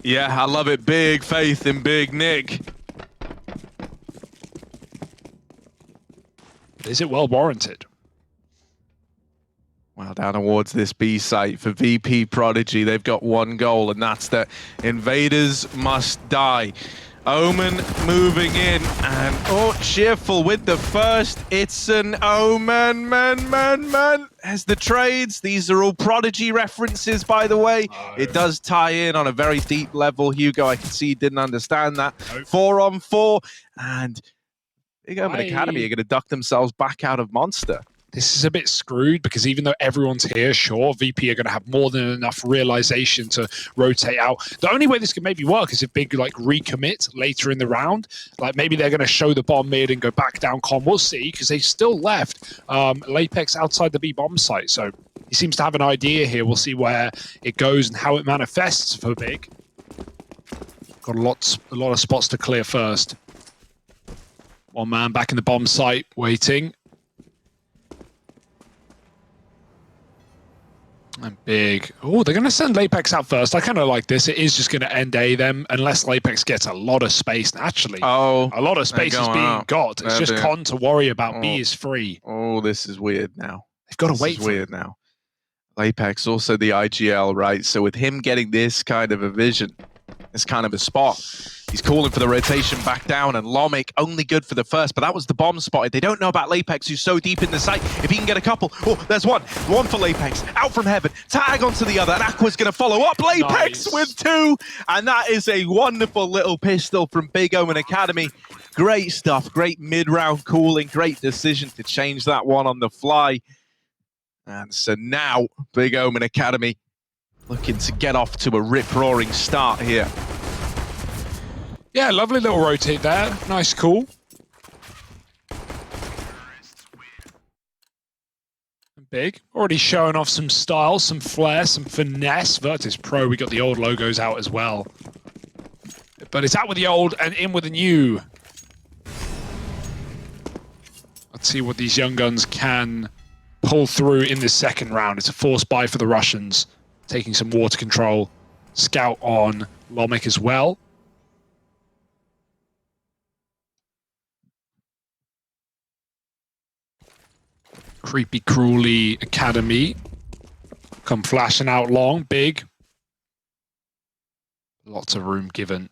Yeah, I love it. Big faith in Big Nick. Is it well warranted? Well, down towards this B site for VP.Prodigy, they've got one goal, and that's that invaders must die. Omen moving in, and cheerful with the first. It's an Omen, man. As the trades, these are all Prodigy references, by the way. Oh. It does tie in on a very deep level. Hugo, I can see you didn't understand that. Nope. 4-on-4, and Big Omen Academy are going to duck themselves back out of Monster. This is a bit screwed because even though everyone's here, sure, VP are going to have more than enough realization to rotate out. The only way this could maybe work is if Big like recommit later in the round. Like maybe they're going to show the bomb mid and go back down con. We'll see, because they still left Lapex outside the B bomb site. So he seems to have an idea here. We'll see where it goes and how it manifests for Big. Got a lot of spots to clear first. One man back in the bomb site waiting. And Big. Oh, they're going to send Lapex out first. I kind of like this. It is just going to end A them unless Lapex gets a lot of space. Actually, a lot of space is being got. It's just con to worry about. B is free. Oh, this is weird now. They've got to wait. This is weird now. Lapex also the IGL, right? So with him getting this kind of a vision, this kind of a spot, he's calling for the rotation back down, and Lomik only good for the first, but that was the bomb spotted. They don't know about Lapex, who's so deep in the site. If he can get a couple, there's one for Lapex, out from heaven, tag onto the other, and Aqua's going to follow up. Lapex with two, and that is a wonderful little pistol from Big Omen Academy. Great stuff, great mid-round cooling, great decision to change that one on the fly. And so now, Big Omen Academy looking to get off to a rip-roaring start here. Yeah, lovely little rotate there. Nice call. Big. Already showing off some style, some flair, some finesse. Virtus.Pro, we got the old logos out as well. But it's out with the old and in with the new. Let's see what these young guns can pull through in this second round. It's a forced buy for the Russians. Taking some water control. Scout on Lomik as well. Creepy Crawly Academy. Come flashing out long. Big. Lots of room given.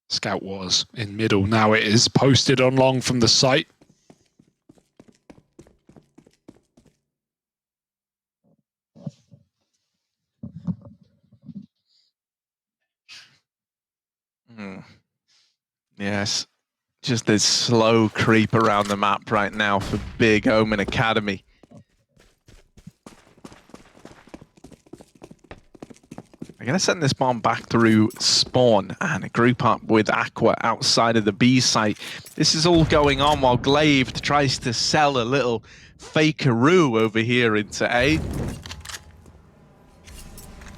Scout was in middle. Now it is posted on long from the site. Yes, just this slow creep around the map right now for Big Omen Academy. They're going to send this bomb back through spawn and group up with Aqua outside of the B site. This is all going on while Glaive tries to sell a little fakeroo over here into A.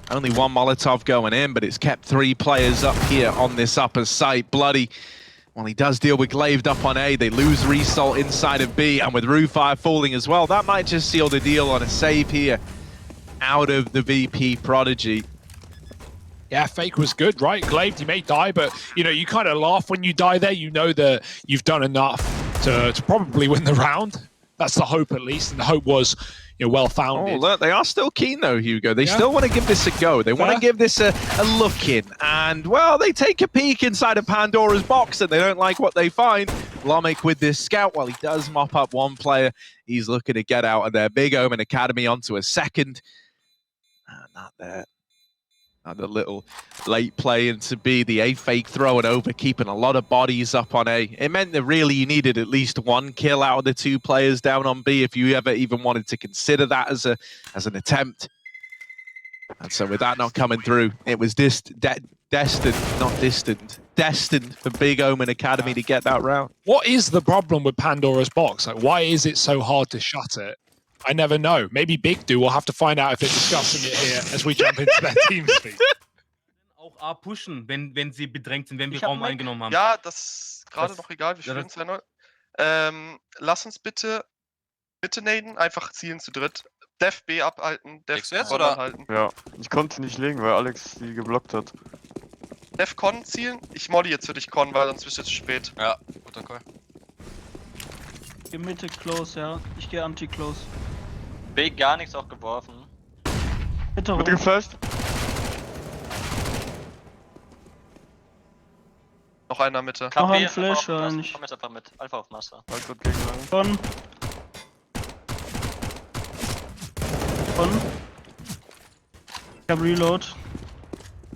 Only one Molotov going in, but it's kept 3 players up here on this upper site. Bloody, well, he does deal with Glaive up on A. They lose Result inside of B, and with Rufire falling as well, that might just seal the deal on a save here out of the VP.Prodigy. Yeah, fake was good, right? Glaive, you may die, but you know, you kind of laugh when you die there. You know that you've done enough to probably win the round. That's the hope, at least, and the hope was, you know, well-founded. Oh, look, they are still keen, though, Hugo. They still want to give this a go. They want to give this a look in. And, well, they take a peek inside of Pandora's box, and they don't like what they find. Lomik with this scout, while he does mop up one player, he's looking to get out of there. Big Omen Academy onto a second. And not there. Another little late play into B, the A fake throwing over, keeping a lot of bodies up on A. It meant that really you needed at least 1 kill out of the 2 players down on B if you ever even wanted to consider that as an attempt. And so with that not coming through, it was destined for Big Omen Academy to get that round. What is the problem with Pandora's box? Like, why is it so hard to shut it? I never know. Maybe Big do. We'll have to find out if they're discussing it here as we jump into their Teamspeak. Auch A pushen, wenn sie bedrängt sind, wenn wir Raum eingenommen haben. Ja, das ist gerade noch egal, wir spielen 2-0. Lass uns bitte naden, einfach zielen zu dritt. Def B abhalten, Def Legst du jetzt, Con oder? anhalten. Ja, ich konnte nicht legen, weil Alex die geblockt hat. Def Con zielen, ich molly jetzt für dich Con, weil sonst bist du zu spät. Ja, guter Call. Geh Mitte close, ja. Ich gehe anti-close. B gar nichts auch geworfen. Mitte Bitte rum. geflasht. Noch einer Mitte. Noch ein einfach Flash auf Master. eigentlich. Komm jetzt einfach mit. Alpha auf Master. Alex hat gegengegangen. Von. Ich hab Reload.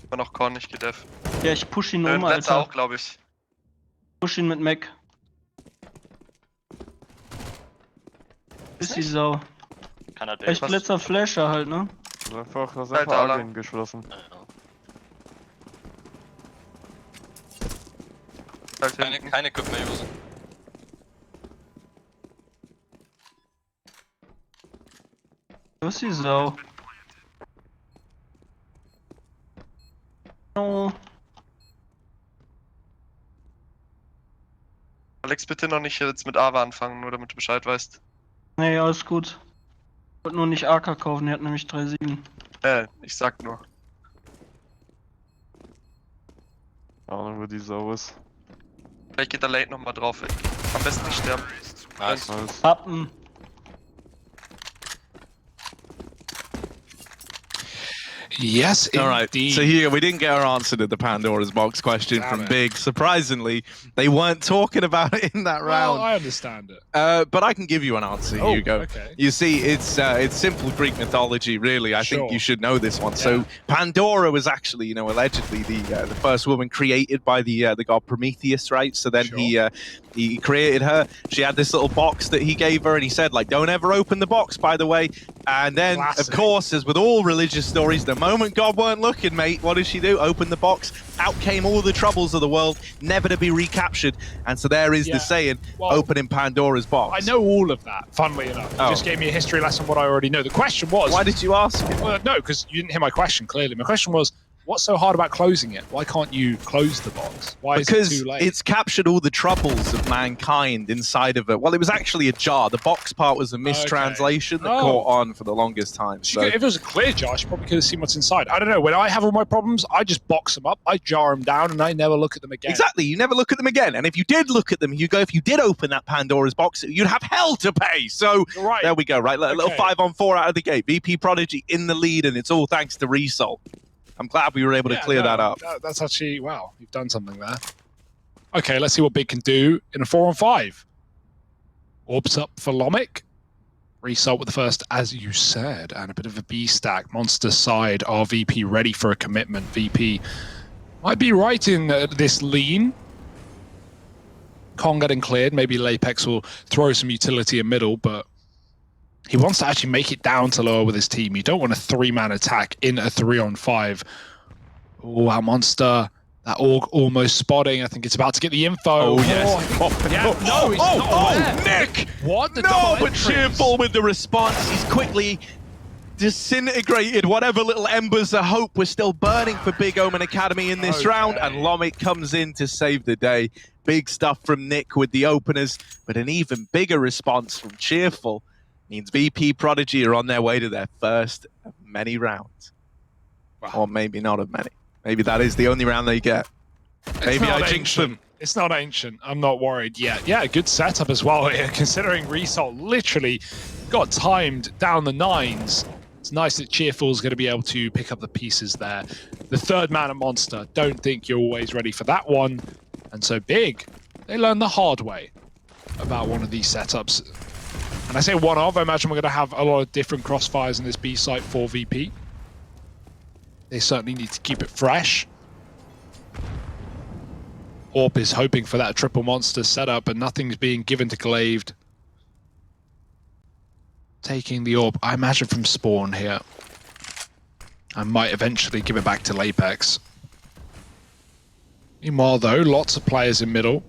War noch Con, ich geh Def. Ja, ich push ihn um, Letzter Alter. auch, glaube ich. Push ihn mit Mac. Ist die Sau. Kann halt Ich was. Blitzer Flasher halt, ne? Das ist Alter, einfach Alarm. Alien geschlossen. Halt hinten. Keine Equip mehr usen. Wo ist die Sau? Oh. Alex, bitte noch nicht jetzt mit Ava anfangen, nur damit du Bescheid weißt. Nee, alles gut. Ich wollte nur nicht AK kaufen, die hat nämlich 3-7. Ich sag nur. Keine Ahnung, wo die Sau ist. Vielleicht geht der Late nochmal drauf. Am besten nicht sterben. Nice. Nice. Pappen. Yes, All right. indeed. So here we didn't get our answer to the Pandora's box question Damn from it. Big. Surprisingly, they weren't talking about it in that Well, round. I understand it. But I can give you an answer, Oh, Hugo. okay. You see, it's simple Greek mythology, really. I Sure. think you should know this one. Yeah. So Pandora was actually, allegedly the first woman created by the god Prometheus, right? So then he created her. She had this little box that he gave her, and he said, like, don't ever open the box, by the way. And then, Classic. of course, as with all religious stories, the moment God weren't looking, mate, what does she do? Open the box. Out came all the troubles of the world, never to be recaptured. And so there is Yeah. the saying, Well, opening Pandora's box. I know all of that, funnily enough. You Oh. just gave me a history lesson what I already know. The question was... Why did you ask? Well, no, because you didn't hear my question, clearly. My question was, what's so hard about closing it? Why can't you close the box? Why is it Because too late? it's captured all the troubles of mankind inside of it. Well, it was actually a jar. The box part was a mistranslation that Oh. caught on for the longest time. She So. could- if it was a clear jar, she probably could have seen what's inside. I don't know. When I have all my problems, I just box them up, I jar them down, and I never look at them again. Exactly, you never look at them again. And if you did look at them, Hugo, if you did open that Pandora's box, you'd have hell to pay. So You're right. there we go, right? A little Okay. 5-on-4 out of the gate. VP.Prodigy in the lead, and it's all thanks to Resol. I'm glad we were able to Yeah, clear no, that up. That's actually, wow, you've done something there. Okay, let's see what Big can do in a 4-on-5. Orbs up for Lomic. Result with the first, as you said, and a bit of a B stack. Monster side, are VP ready for a commitment? VP might be right in this lean. Kong getting cleared. Maybe Lapex will throw some utility in middle, but he wants to actually make it down to lower with his team. You don't want a 3-man attack in a 3-on-5. Oh, our Monster. That Org almost spotting. I think it's about to get the info. Oh, yes. Yeah, no, he's not aware. Nick! What? The No, double but entries. cheerful with the response. He's quickly disintegrated whatever little embers of hope were still burning for Big Omen Academy in this Okay. round, and Lomic comes in to save the day. Big stuff from Nick with the openers, but an even bigger response from Cheerful means VP.Prodigy are on their way to their first of many rounds. Wow. Or maybe not of many. Maybe that is the only round they get. It's Maybe not I jinxed ancient. them. It's not ancient. I'm not worried yet. Yeah, good setup as well here, considering Result literally got timed down the 9s. It's nice that Cheerful's going to be able to pick up the pieces there. The third man at Monster, don't think you're always ready for that one. And so Big, they learned the hard way about one of these setups. And I say one of, I imagine we're going to have a lot of different crossfires in this B site for VP. They certainly need to keep it fresh. Orp is hoping for that triple monster setup, and nothing's being given to Glaved. Taking the Orb, I imagine from spawn here. I might eventually give it back to Lapex. Meanwhile though, lots of players in middle.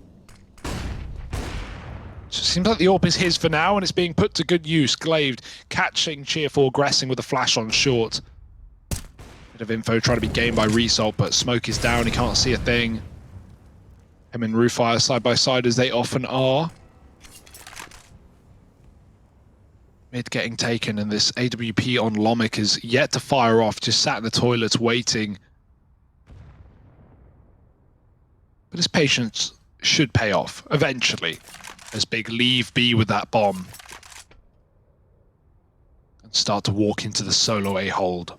Seems like the Orb is his for now, and it's being put to good use. Glaved catching Cheerful, aggressing with a flash on short. Bit of info trying to be gained by Result, but smoke is down, he can't see a thing. Him and Roofire side by side as they often are. Mid getting taken, and this AWP on Lomic is yet to fire off, just sat in the toilets waiting. But his patience should pay off eventually, as Big leave B with that bomb and start to walk into the solo A hold.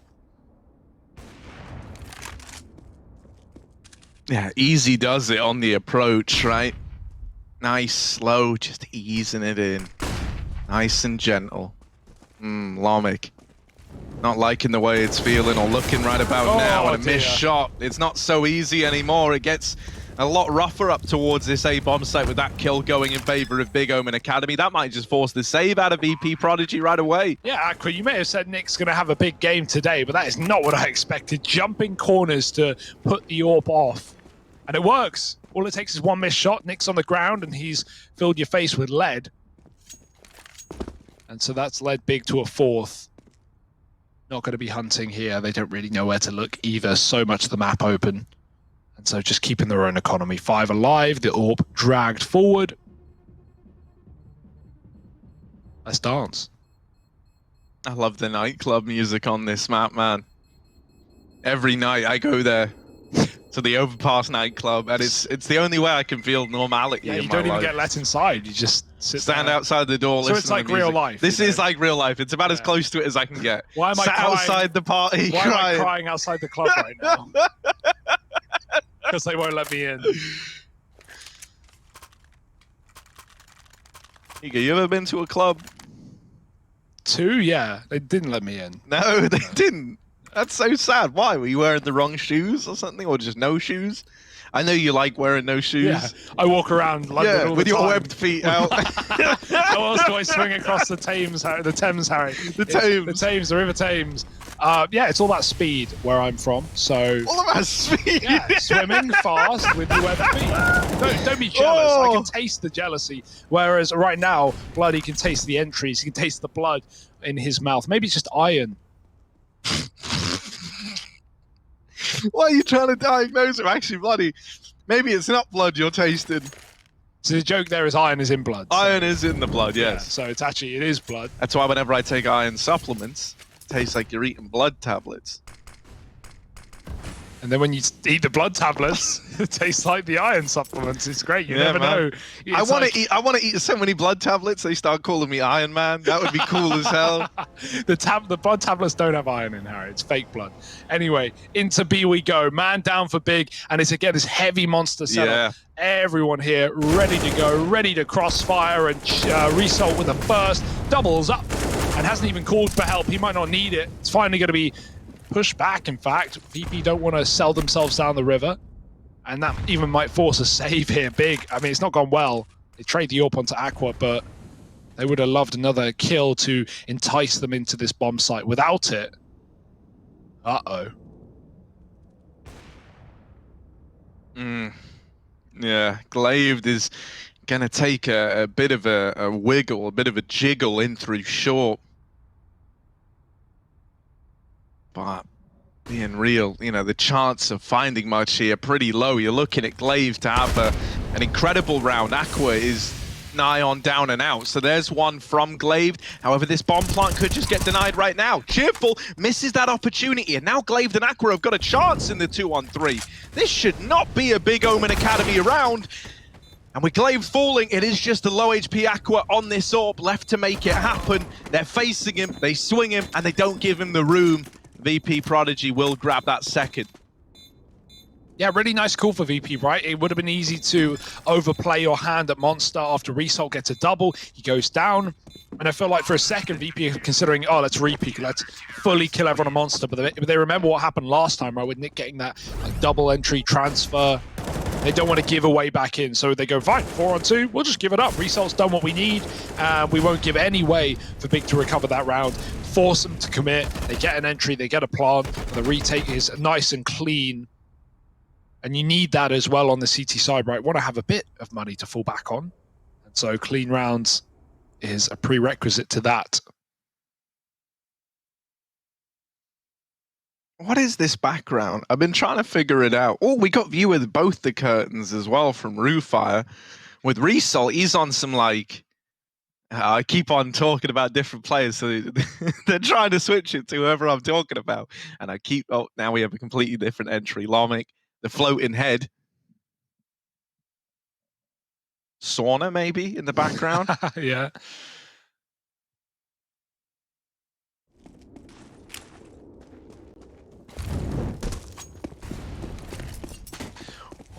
Yeah, easy does it on the approach, right? Nice, slow, just easing it in. Nice and gentle. Lomic. Not liking the way it's feeling or looking right about now. And a missed shot. It's not so easy anymore. It gets a lot rougher up towards this A bomb site with that kill going in favor of Big Omen Academy. That might just force the save out of VP.Prodigy right away. Yeah, Aqua, you may have said Nick's going to have a big game today, but that is not what I expected. Jumping corners to put the AWP off. And it works. All it takes is one missed shot. Nick's on the ground and he's filled your face with lead. And so that's led Big to a 4th. Not going to be hunting here. They don't really know where to look either. So much of the map open. And so just keeping their own economy. 5 alive. The AWP dragged forward. Let's dance. I love the nightclub music on this map, man. Every night I go there to the Overpass nightclub, and it's the only way I can feel normality in my life. You don't even get let inside. You just stand outside the door. So it's like real life. This is like real life. It's about as close to it as I can get. Why am I crying outside the party? Why am I crying outside the club right now? Because they won't let me in. Ego, you ever been to a club? 2, yeah. They didn't let me in. No, they didn't. That's so sad. Why? Were you wearing the wrong shoes or something? Or just no shoes? I know you like wearing no shoes. Yeah, I walk around London all with the your time. webbed feet out. How else do I swing across the Thames, Harry? The Thames, Harry. The Thames. The Thames, the River Thames. Yeah, it's all about speed where I'm from. So all about speed. Yeah, swimming fast with your webbed feet. Don't be jealous. I can taste the jealousy. Whereas right now, Bloody can taste the entries. He can taste the blood in his mouth. Maybe it's just iron. Why are you trying to diagnose him? Actually, Bloody, maybe it's not blood you're tasting. So the joke there is iron is in blood. Iron is in the blood, yes. Yeah, so it's actually, it is blood. That's why whenever I take iron supplements, it tastes like you're eating blood tablets. And then when you eat the blood tablets, it tastes like the iron supplements. It's great. You never know. I want to eat so many blood tablets. They start calling me Iron Man. That would be cool as hell. The blood tablets don't have iron in, Harry. It's fake blood. Anyway, into B we go. Man down for Big, and it's again this heavy monster setup. Yeah. Everyone here ready to go, ready to crossfire and result with a burst. Doubles up and hasn't even called for help. He might not need it. It's finally going to be push back, in fact. VP don't want to sell themselves down the river. And that even might force a save here. Big. I mean, it's not gone well. They trade the AWP onto Aqua, but they would have loved another kill to entice them into this bomb site. Without it, uh-oh. Yeah, Glaive is going to take a bit of a wiggle, a bit of a jiggle in through short. But being real, you know, the chance of finding much here pretty low. You're looking at Glaive to have an incredible round. Aqua is nigh on down and out. So there's one from Glaive. However, this bomb plant could just get denied right now. Cheerful misses that opportunity. And now Glaive and Aqua have got a chance in the 2-on-3. This should not be a Big Omen Academy round. And with Glaive falling, it is just the low HP Aqua on this AWP left to make it happen. They're facing him, they swing him, and they don't give him the room. VP.Prodigy will grab that second. Yeah, really nice call for VP, right? It would have been easy to overplay your hand at Monster after Result gets a double. He goes down. And I feel like for a second, VP considering, oh, let's repeat, let's fully kill everyone on Monster. But they remember what happened last time, right? With Nick getting that double entry transfer. They don't want to give away back in. So they go, fine, 4-on-2, we'll just give it up. Result's done what we need. We won't give any way for Big to recover that round. Force them to commit. They get an entry, they get a plant. And the retake is nice and clean. And you need that as well on the CT side, right? Want to have a bit of money to fall back on. And so clean rounds is a prerequisite to that. What is this background? I've been trying to figure it out. Oh, we got view with both the curtains as well from Roofire. With Resol, he's on some like I keep on talking about different players, so they're trying to switch it to whoever I'm talking about. And I keep, oh, now we have a completely different entry. Larmic, the floating head. Sauna, maybe, in the background. Yeah.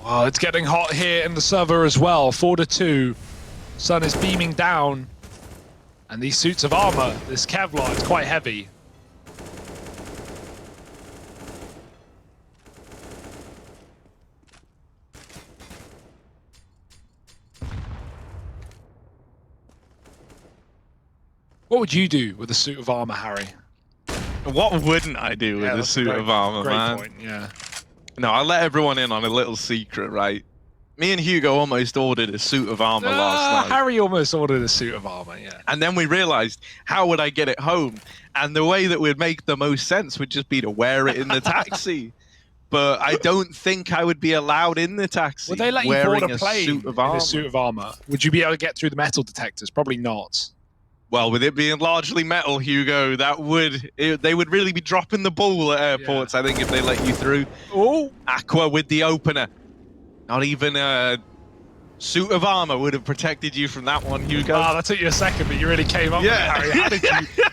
Oh, it's getting hot here in the server as well. 4-2. Sun is beaming down. And these suits of armor, this Kevlar, it's quite heavy. What would you do with a suit of armor, Harry? What wouldn't I do with a that's suit great, of armor, great man? point, yeah. No, I'll let everyone in on a little secret, right? Me and Hugo almost ordered a suit of armor last night. Harry almost ordered a suit of armor, yeah. And then we realized, how would I get it home? And the way that would make the most sense would just be to wear it in the taxi. But I don't think I would be allowed in the taxi Would they let you wearing board a plane suit of in armor. a suit of armor? Would you be able to get through the metal detectors? Probably not. Well, with it being largely metal, Hugo, that would they would really be dropping the ball at airports, I think, if they let you through. Oh, Aqua with the opener. Not even a suit of armor would have protected you from that one, Hugo. wow, that took you a second, but you really came up with it, Harry.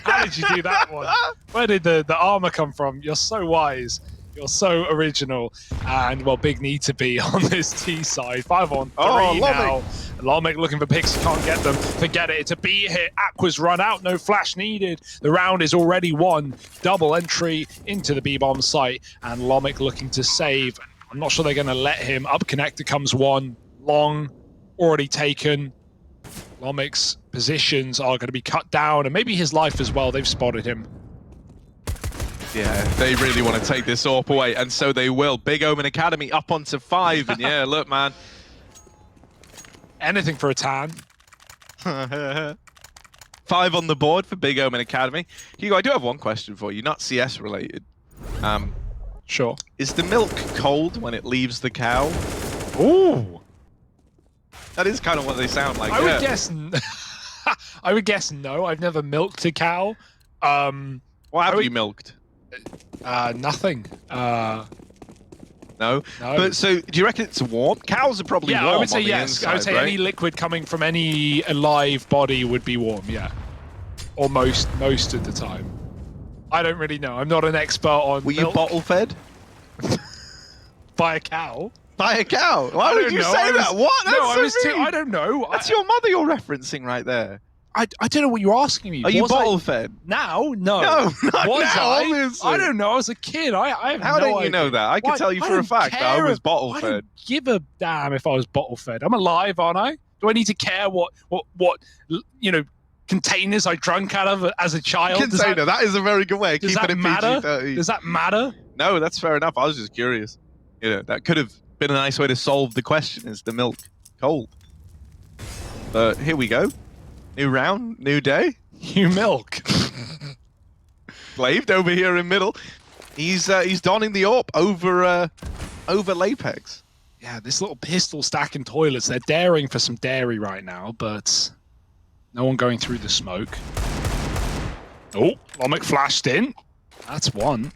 How did you do that one? Where did the armor come from? You're so wise. You're so original. And, well, big need to be on this T side. 5-on-3 now. Larmic looking for picks, can't get them. Forget it. It's a B hit. Aqua's run out. No flash needed. The round is already won. Double entry into the B-bomb site. And Larmic looking to save. I'm not sure they're going to let him. Up connector comes one. Long, already taken. Larmic's positions are going to be cut down. And maybe his life as well. They've spotted him. Yeah, they really want to take this AWP away, and so they will. Big Omen Academy up onto 5, and yeah, look, man. Anything for a tan. 5 on the board for Big Omen Academy. Hugo, I do have one question for you, not CS related. Sure. Is the milk cold when it leaves the cow? Ooh. That is kind of what they sound like. I would guess. I would guess no. I've never milked a cow. What have you milked? Nothing. No? No. But so, do you reckon it's warm? Cows are probably warm. I would say on the yes. inside, I would say right? any liquid coming from any alive body would be warm. Yeah. Or most of the time. I don't really know. I'm not an expert on. Were you milk. bottle fed? By a cow? By a cow? Why would you say that? What? That's no, so I was too. rude. I don't know. That's your mother you're referencing right there. I don't know what you're asking me. Are you Was bottle I, fed? now? No. No, not Was now, I? obviously. I don't know. I was a kid. I have How no didn't you idea. know that? I can Why- tell you I for a don't fact that I care was if- bottle I fed. don't give a damn if I was bottle fed. I'm alive, aren't I? Do I need to care what containers I drank out of as a child? Container, that is a very good way of does keeping that it matter? PG-13. Does that matter? No, that's fair enough. I was just curious. You know, that could have been a nice way to solve the question, is the milk cold? But here we go. New round, new day. You milk. Flaved over here in middle. He's donning the AWP over Lapex. Yeah, this little pistol stacking toilets. They're daring for some dairy right now, but no one going through the smoke. Oh, Larmic flashed in. That's one.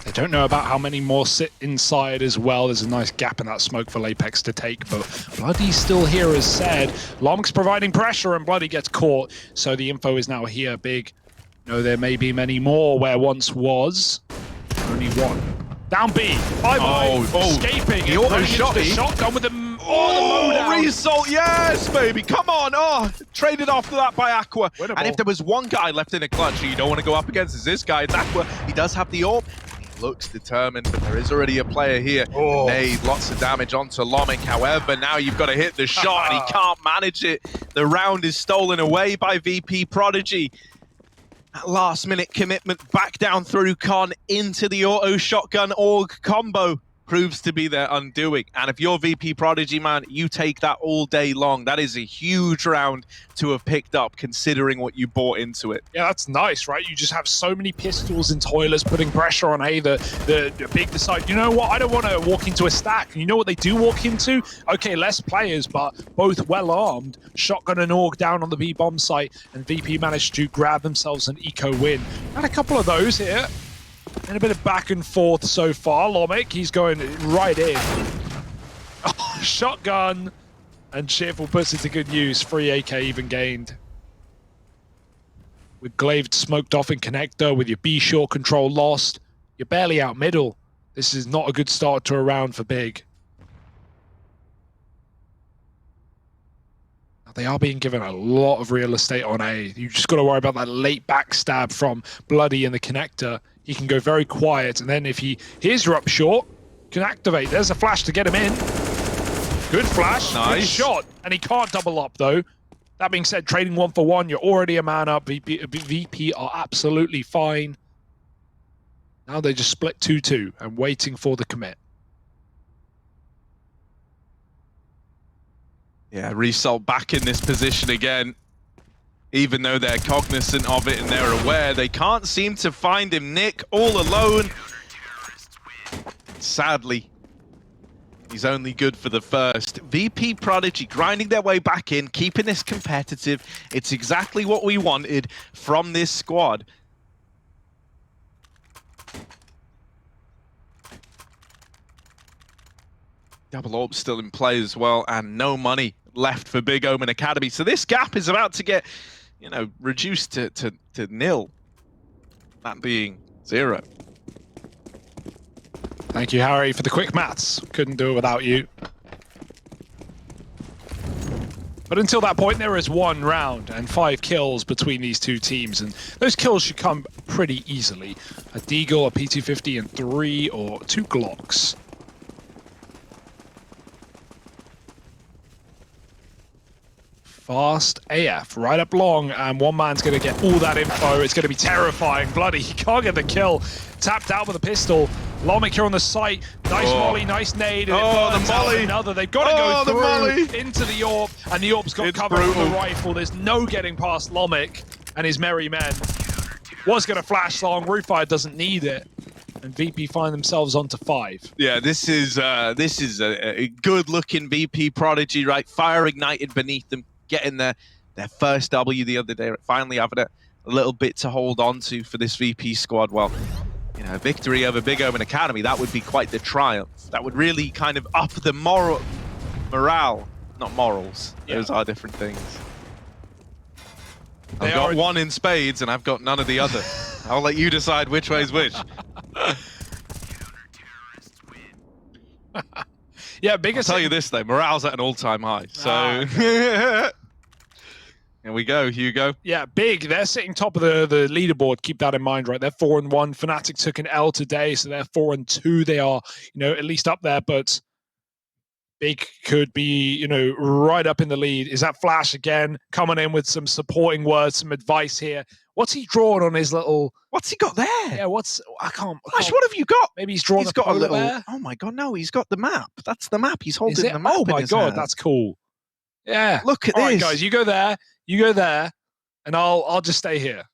They don't know about how many more sit inside as well. There's a nice gap in that smoke for Lapex to take, but Bloody's still here as said. Larmic's providing pressure and Bloody gets caught, so the info is now here. Big. No, there may be many more where once was. Only one. Down B. Bye-bye. Escaping. The auto running into shot. the shotgun with the mow result, yes, baby, come on. Oh, traded after that by Aqua. Winnable. And if there was one guy left in a clutch who you don't want to go up against, is this guy. It's Aqua. He does have the AWP. He looks determined, but there is already a player here. Oh. Nade, lots of damage onto Larmic. However, now you've got to hit the shot, and he can't manage it. The round is stolen away by VP.Prodigy. That last minute commitment back down through Con into the auto shotgun AUG combo. proves to be their undoing. And if you're VP.Prodigy, man, you take that all day long. That is a huge round to have picked up, considering what you bought into it. Yeah, that's nice, right? You just have so many pistols and toilers putting pressure on A. The big decide, you know what? I don't want to walk into a stack. And you know what they do walk into? Okay, less players, but both well-armed. Shotgun and AUG down on the B-bomb site, and VP managed to grab themselves an eco win. Had a couple of those here. And a bit of back and forth so far. Lomic, he's going right in. Oh, shotgun. And Cheerful puts it to good use. Free AK even gained. With Glaive smoked off in connector, with your B short control lost, you're barely out middle. This is not a good start to a round for Big. They are being given a lot of real estate on A. You just got to worry about that late backstab from Bloody in the connector. He can go very quiet, and then if he hears you're up short, can activate. There's a flash to get him in. Good flash, nice. Good shot, and he can't double up though. That being said, trading 1-for-1, you're already a man up. VP are absolutely fine. Now they just split 2-2 and waiting for the commit. Yeah, Result back in this position again. Even though they're cognizant of it and they're aware, they can't seem to find him. Nick all alone. Sadly, he's only good for the first. VP.Prodigy grinding their way back in, keeping this competitive. It's exactly what we wanted from this squad. Double Orb still in play as well, and no money left for Big Omen Academy. So this gap is about to get, you know, reduced to nil. That being 0. Thank you, Harry, for the quick maths. Couldn't do it without you. But until that point, there is 1 round and 5 kills between these two teams, and those kills should come pretty easily. A Deagle, a P250, and 3 or 2 Glocks. Fast AF, right up long, and one man's going to get all that info. It's going to be terrifying. Bloody, he can't get the kill. Tapped out with a pistol. Lomic here on the site. Nice molly, nice nade, and it burns out another. They've got to go through into the AWP, and the AWP's got cover with the rifle. There's no getting past Lomic and his merry men. Was going to flash long. Roofire doesn't need it. And VP find themselves onto 5. Yeah, this is a good-looking VP.Prodigy, right? Fire ignited beneath them, getting their first W the other day. Finally having a little bit to hold on to for this VP squad. Well, you know, victory over Big Omen Academy, that would be quite the triumph. That would really kind of up the morale, not morals. Yeah. Those are different things. I've got one in spades and I've got none of the other. I'll let you decide which way's which. Yeah, biggest. I'll tell you this though, morale's at an all-time high. So Okay. Here we go, Hugo. Yeah, Big. They're sitting top of the leaderboard. Keep that in mind, right? They're 4-1. Fnatic took an L today, so they're 4-2. They are, you know, at least up there, but Big could be, you know, right up in the lead. Is that Flash again coming in with some supporting words, some advice here? What's he drawn on his little? What's he got there? Yeah, I can't. Flash, what have you got? Maybe he's drawn. He's got a little. Bear? Oh my god, no! He's got the map. That's the map. He's holding the map. Oh my god, hand. that's cool. Yeah. Look at this. All right, guys, you go there. You go there, and I'll just stay here.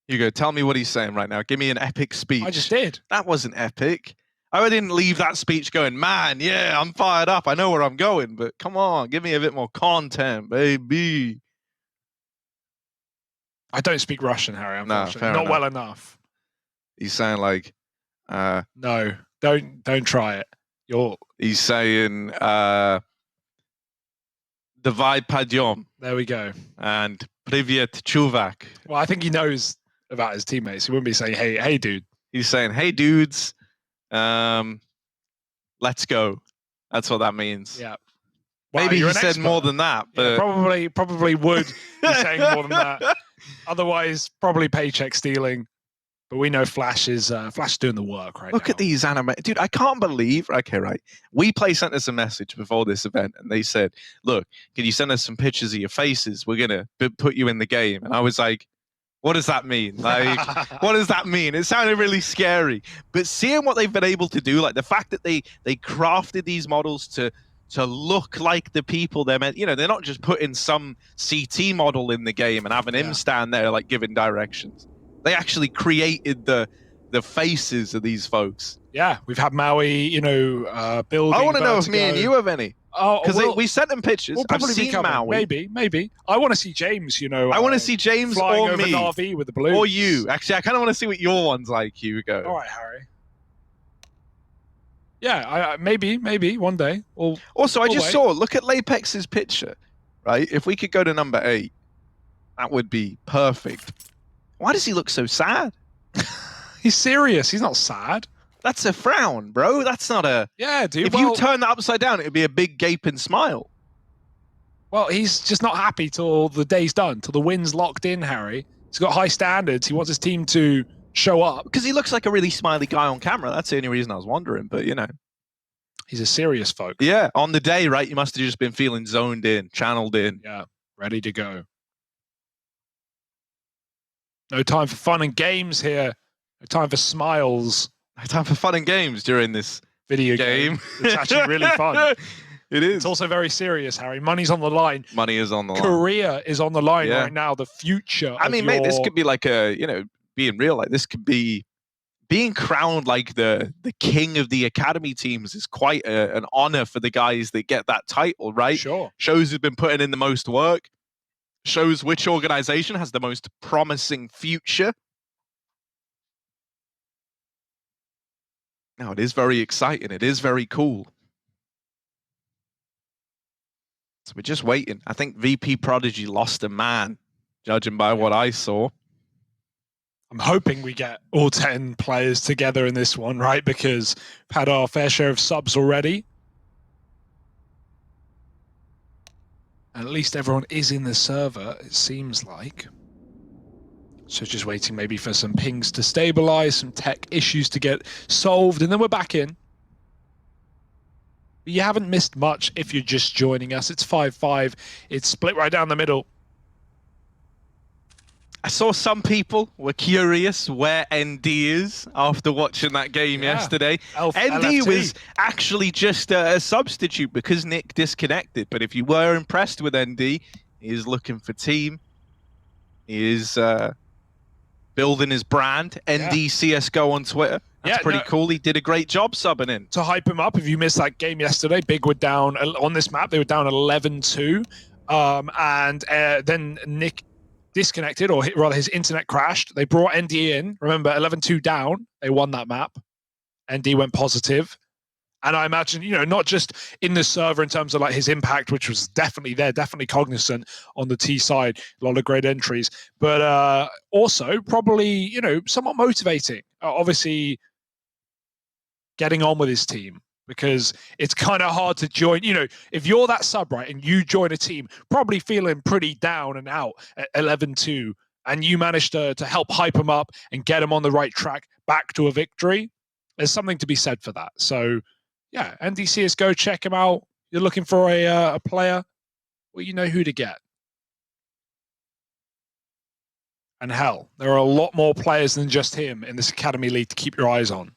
Hugo, tell me what he's saying right now. Give me an epic speech. I just did. That wasn't epic. I didn't leave that speech going, man, yeah, I'm fired up. I know where I'm going, but come on, give me a bit more content, baby. I don't speak Russian, Harry. Unfortunately, not well enough. He's saying like, no, don't try it. He's saying, Davai Padyom. There we go. And Privyet Chuvak. Well, I think he knows about his teammates. He wouldn't be saying, hey, dude. He's saying, hey, dudes. Let's go. That's what that means. Yeah. Wow, maybe he said more than that, but yeah, probably would be saying more than that. Otherwise, probably paycheck stealing. But we know Flash is doing the work right now. Look at these anime, dude. I can't believe. Okay, right. WePlay sent us a message before this event, and they said, "Look, can you send us some pictures of your faces? We're gonna put you in the game." And I was like, What does that mean? Like, what does that mean? It sounded really scary. But seeing what they've been able to do, like the fact that they crafted these models to look like the people they're meant, you know, they're not just putting some CT model in the game and having him stand there like giving directions. They actually created the faces of these folks. Yeah, we've had Maui, you know, building. I want to know if Vertigo. me and you have any. Oh, Because we sent them pictures. We'll I've probably be seen covering. Maui. Maybe. I want to see James, you know. I want to see James flying or over me. an RV with the Blues. Or you. Actually, I kind of want to see what your one's like, Hugo. All right, Harry. Yeah, maybe one day. Also, I just wait. saw, look at Lapex's picture, right? If we could go to number 8, that would be perfect. Why does he look so sad? He's serious. He's not sad. That's a frown, bro. That's not a... Yeah, dude. If you turn that upside down, it would be a big gaping smile. Well, he's just not happy till the day's done, till the win's locked in, Harry. He's got high standards. He wants his team to show up. Because he looks like a really smiley guy on camera. That's the only reason I was wondering, but you know. He's a serious folk. Yeah, on the day, right, you must have just been feeling zoned in, channeled in. Yeah, ready to go. No time for fun and games here. No time for smiles. No time for fun and games during this video game. It's actually really fun. It is. It's also very serious, Harry. Money's on the line. Money is on the line. Career is on the line right now. The future. I mean, mate, this could be like a, you know, being real, like this could be being crowned like the king of the academy teams is quite an honor for the guys that get that title, right? Sure. Shows who've been putting in the most work. Shows which organization has the most promising future. Now, it is very exciting. It is very cool. So we're just waiting. I think VP.Prodigy lost a man, judging by what I saw. I'm hoping we get all 10 players together in this one, right? Because we've had our fair share of subs already. And at least everyone is in the server, it seems like. So just waiting maybe for some pings to stabilize, some tech issues to get solved, and then we're back in. But you haven't missed much if you're just joining us. It's 5-5. It's split right down the middle. I saw some people were curious where ND is after watching that game yesterday. ND LFT. was actually just a substitute because Nick disconnected. But if you were impressed with ND, he is looking for team. He is building his brand, ND CSGO on Twitter. That's pretty cool. He did a great job subbing in. To hype him up, if you missed that game yesterday, Big were down on this map. They were down 11-2. And then Nick disconnected, or rather his internet crashed. They brought ND in. Remember, 11-2 down. They won that map. ND went positive. And I imagine, you know, not just in the server in terms of like his impact, which was definitely there, definitely cognizant on the T side, a lot of great entries, but also probably, you know, somewhat motivating. Obviously, getting on with his team, because it's kind of hard to join. You know, if you're that sub, right, and you join a team, probably feeling pretty down and out at 11-2, and you manage to help hype them up and get them on the right track back to a victory, there's something to be said for that. So, yeah, NDCSGO, check him out. You're looking for a player, well, you know who to get. And hell, there are a lot more players than just him in this Academy League to keep your eyes on.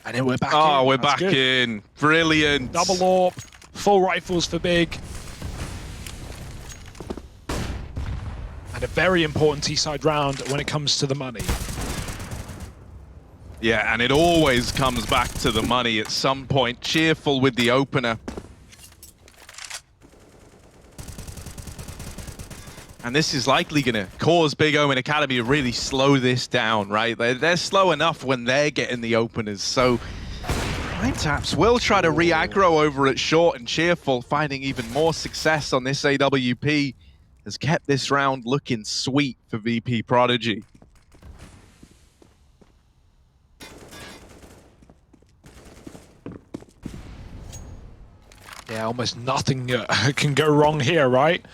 And then we're back in. Oh, we're back in. Brilliant. Double AWP, full rifles for Big. And a very important T-side round when it comes to the money. Yeah, and it always comes back to the money at some point. Cheerful with the opener. And this is likely going to cause Big Omen Academy to really slow this down, right? They're slow enough when they're getting the openers. So Prime-Taps will try to re-aggro over at short, and Cheerful, finding even more success on this AWP, has kept this round looking sweet for VP.Prodigy. Yeah, almost nothing can go wrong here, right?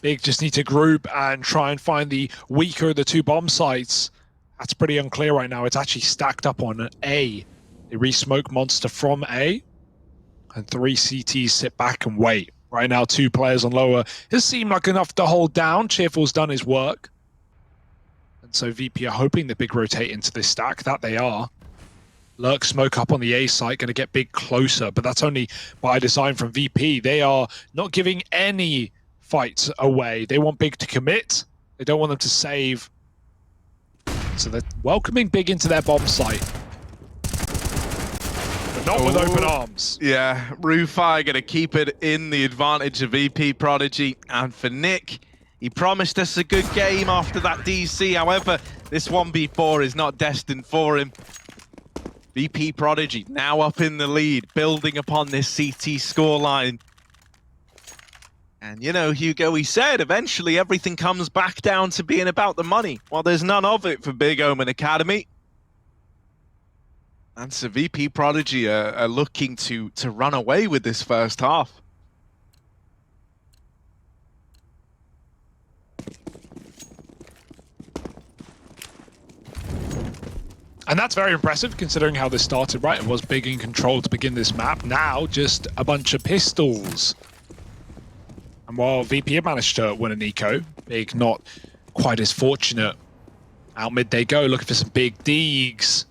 Big just need to group and try and find the weaker of the two bomb sites. That's pretty unclear right now. It's actually stacked up on A. They re-smoke monster from A. And 3 CTs sit back and wait. Right now, 2 players on lower. It seemed like enough to hold down. Cheerful's done his work. And so VP are hoping the big rotate into this stack. That they are. Lurk smoke up on the A site, going to get big closer, but that's only by design from VP. They are not giving any fights away. They want big to commit. They don't want them to save. So they're welcoming big into their bomb site. But not with open arms. Yeah, RuFi going to keep it in the advantage of VP.Prodigy. And for Nick, he promised us a good game after that DC. However, this 1v4 is not destined for him. VP.Prodigy now up in the lead, building upon this CT scoreline. And you know, Hugo, he said eventually everything comes back down to being about the money. Well, there's none of it for Big Omen Academy. And so VP.Prodigy are looking to run away with this first half. And that's very impressive considering how this started, right? It was big in control to begin this map. Now, just a bunch of pistols. And while VP have managed to win an eco, Big not quite as fortunate. Out mid they go, looking for some big deegs.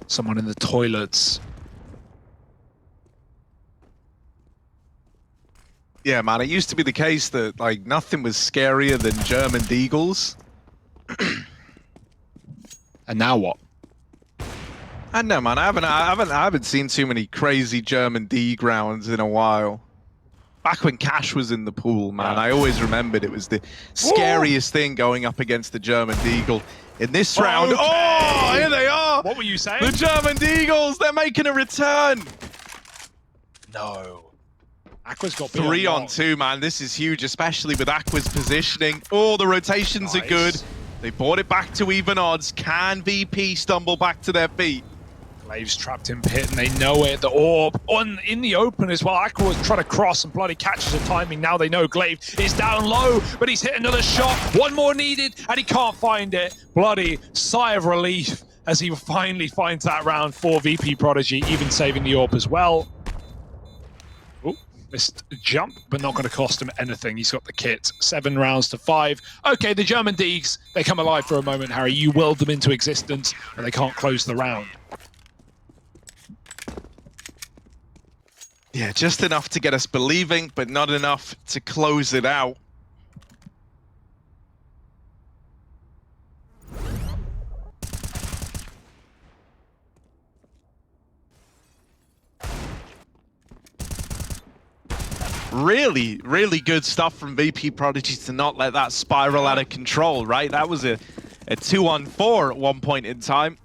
Someone in the toilets. Yeah, man, it used to be the case that like nothing was scarier than German deagles. And now what? I don't know, man. I haven't seen too many crazy German deeg rounds in a while. Back when Cash was in the pool, man, I always remembered it was the scariest thing going up against the German deagle. In this round, oh, here they are! What were you saying? The German deagles, they're making a return! No. Aqua's got 3 on 2, man. This is huge, especially with Aqua's positioning. Oh, the rotations are good. They brought it back to even odds. Can VP stumble back to their feet? Glave's trapped in pit and they know it. The orb in the open as well. Aqua was trying to cross and bloody catches the timing. Now they know Glaive is down low, but he's hit another shot. One more needed and he can't find it. Bloody sigh of relief as he finally finds that round for VP.Prodigy, even saving the orb as well. Oh, missed a jump, but not going to cost him anything. He's got the kit. 7 rounds to 5. Okay, the German Deegs, they come alive for a moment, Harry. You willed them into existence and they can't close the round. Yeah, just enough to get us believing, but not enough to close it out. Really, really good stuff from VP.Prodigy to not let that spiral out of control, right? That was a 2-on-4 at one point in time.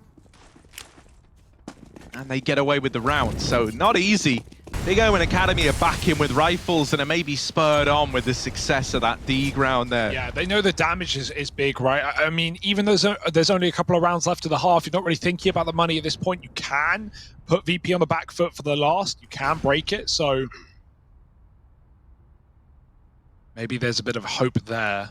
And they get away with the round, so not easy. Big Omen Academy are back in with rifles and are maybe spurred on with the success of that D ground there. Yeah, they know the damage is big, right? I mean, even though there's only a couple of rounds left of the half, you're not really thinking about the money at this point. You can put VP on the back foot for the last. You can break it, so maybe there's a bit of hope there.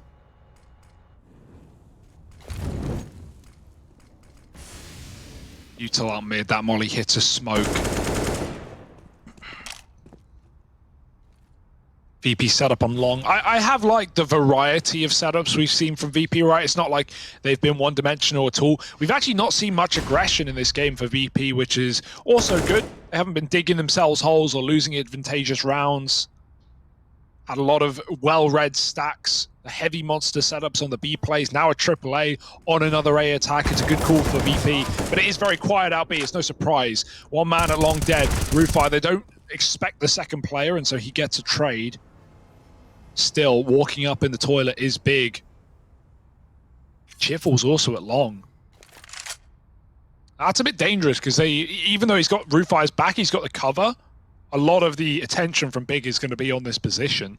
Util out mid, that molly hits a smoke. VP setup on long. I have liked the variety of setups we've seen from VP, right? It's not like they've been one-dimensional at all. We've actually not seen much aggression in this game for VP, which is also good. They haven't been digging themselves holes or losing advantageous rounds. Had a lot of well-read stacks, the heavy monster setups on the B plays, now a AAA on another A attack. It's a good call for VP, but it is very quiet out B. It's no surprise. One man at long dead. RuFi, they don't expect the second player, and so he gets a trade. Still, walking up in the toilet is big. Cheerful's also at long. That's a bit dangerous because even though he's got RuFi's back, he's got the cover. A lot of the attention from Big is going to be on this position.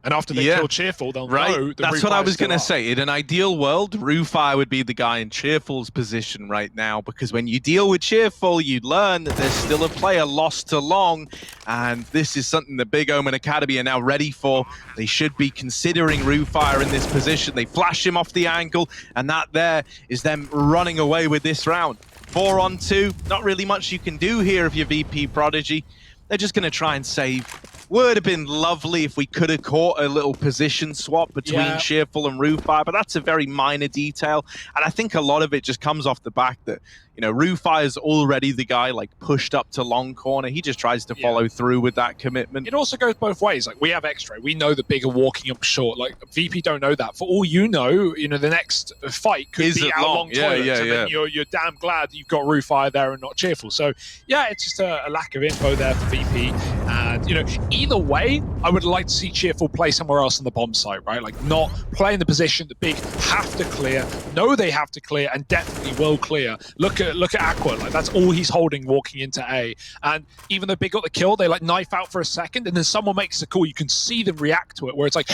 And after they kill Cheerful, they'll know that That's what I was going to say. In an ideal world, RuFi would be the guy in Cheerful's position right now, because when you deal with Cheerful, you learn that there's still a player lost to long, and this is something the Big Omen Academy are now ready for. They should be considering RuFi in this position. They flash him off the angle, and that there is them running away with this round. 4 on 2, not really much you can do here if you're VP.Prodigy. They're just going to try and save. Would have been lovely if we could have caught a little position swap between Cheerful and Rufire, but that's a very minor detail. And I think a lot of it just comes off the back that, you know, Rufire's already the guy like pushed up to long corner. He just tries to follow through with that commitment. It also goes both ways. Like, we have X-Ray. We know the bigger walking up short. Like, VP don't know that. For all you know, the next fight could be out long toilets. And then you're damn glad you've got Rufire there and not Cheerful. So, yeah, it's just a lack of info there for VP. And, either way, I would like to see Cheerful play somewhere else on the bomb site, right? Like, not play in the position the big have to clear, know they have to clear, and definitely will clear. Look at Aqua, like, that's all he's holding walking into A. And even though Big got the kill, they like knife out for a second, and then someone makes a call. You can see them react to it, where it's like,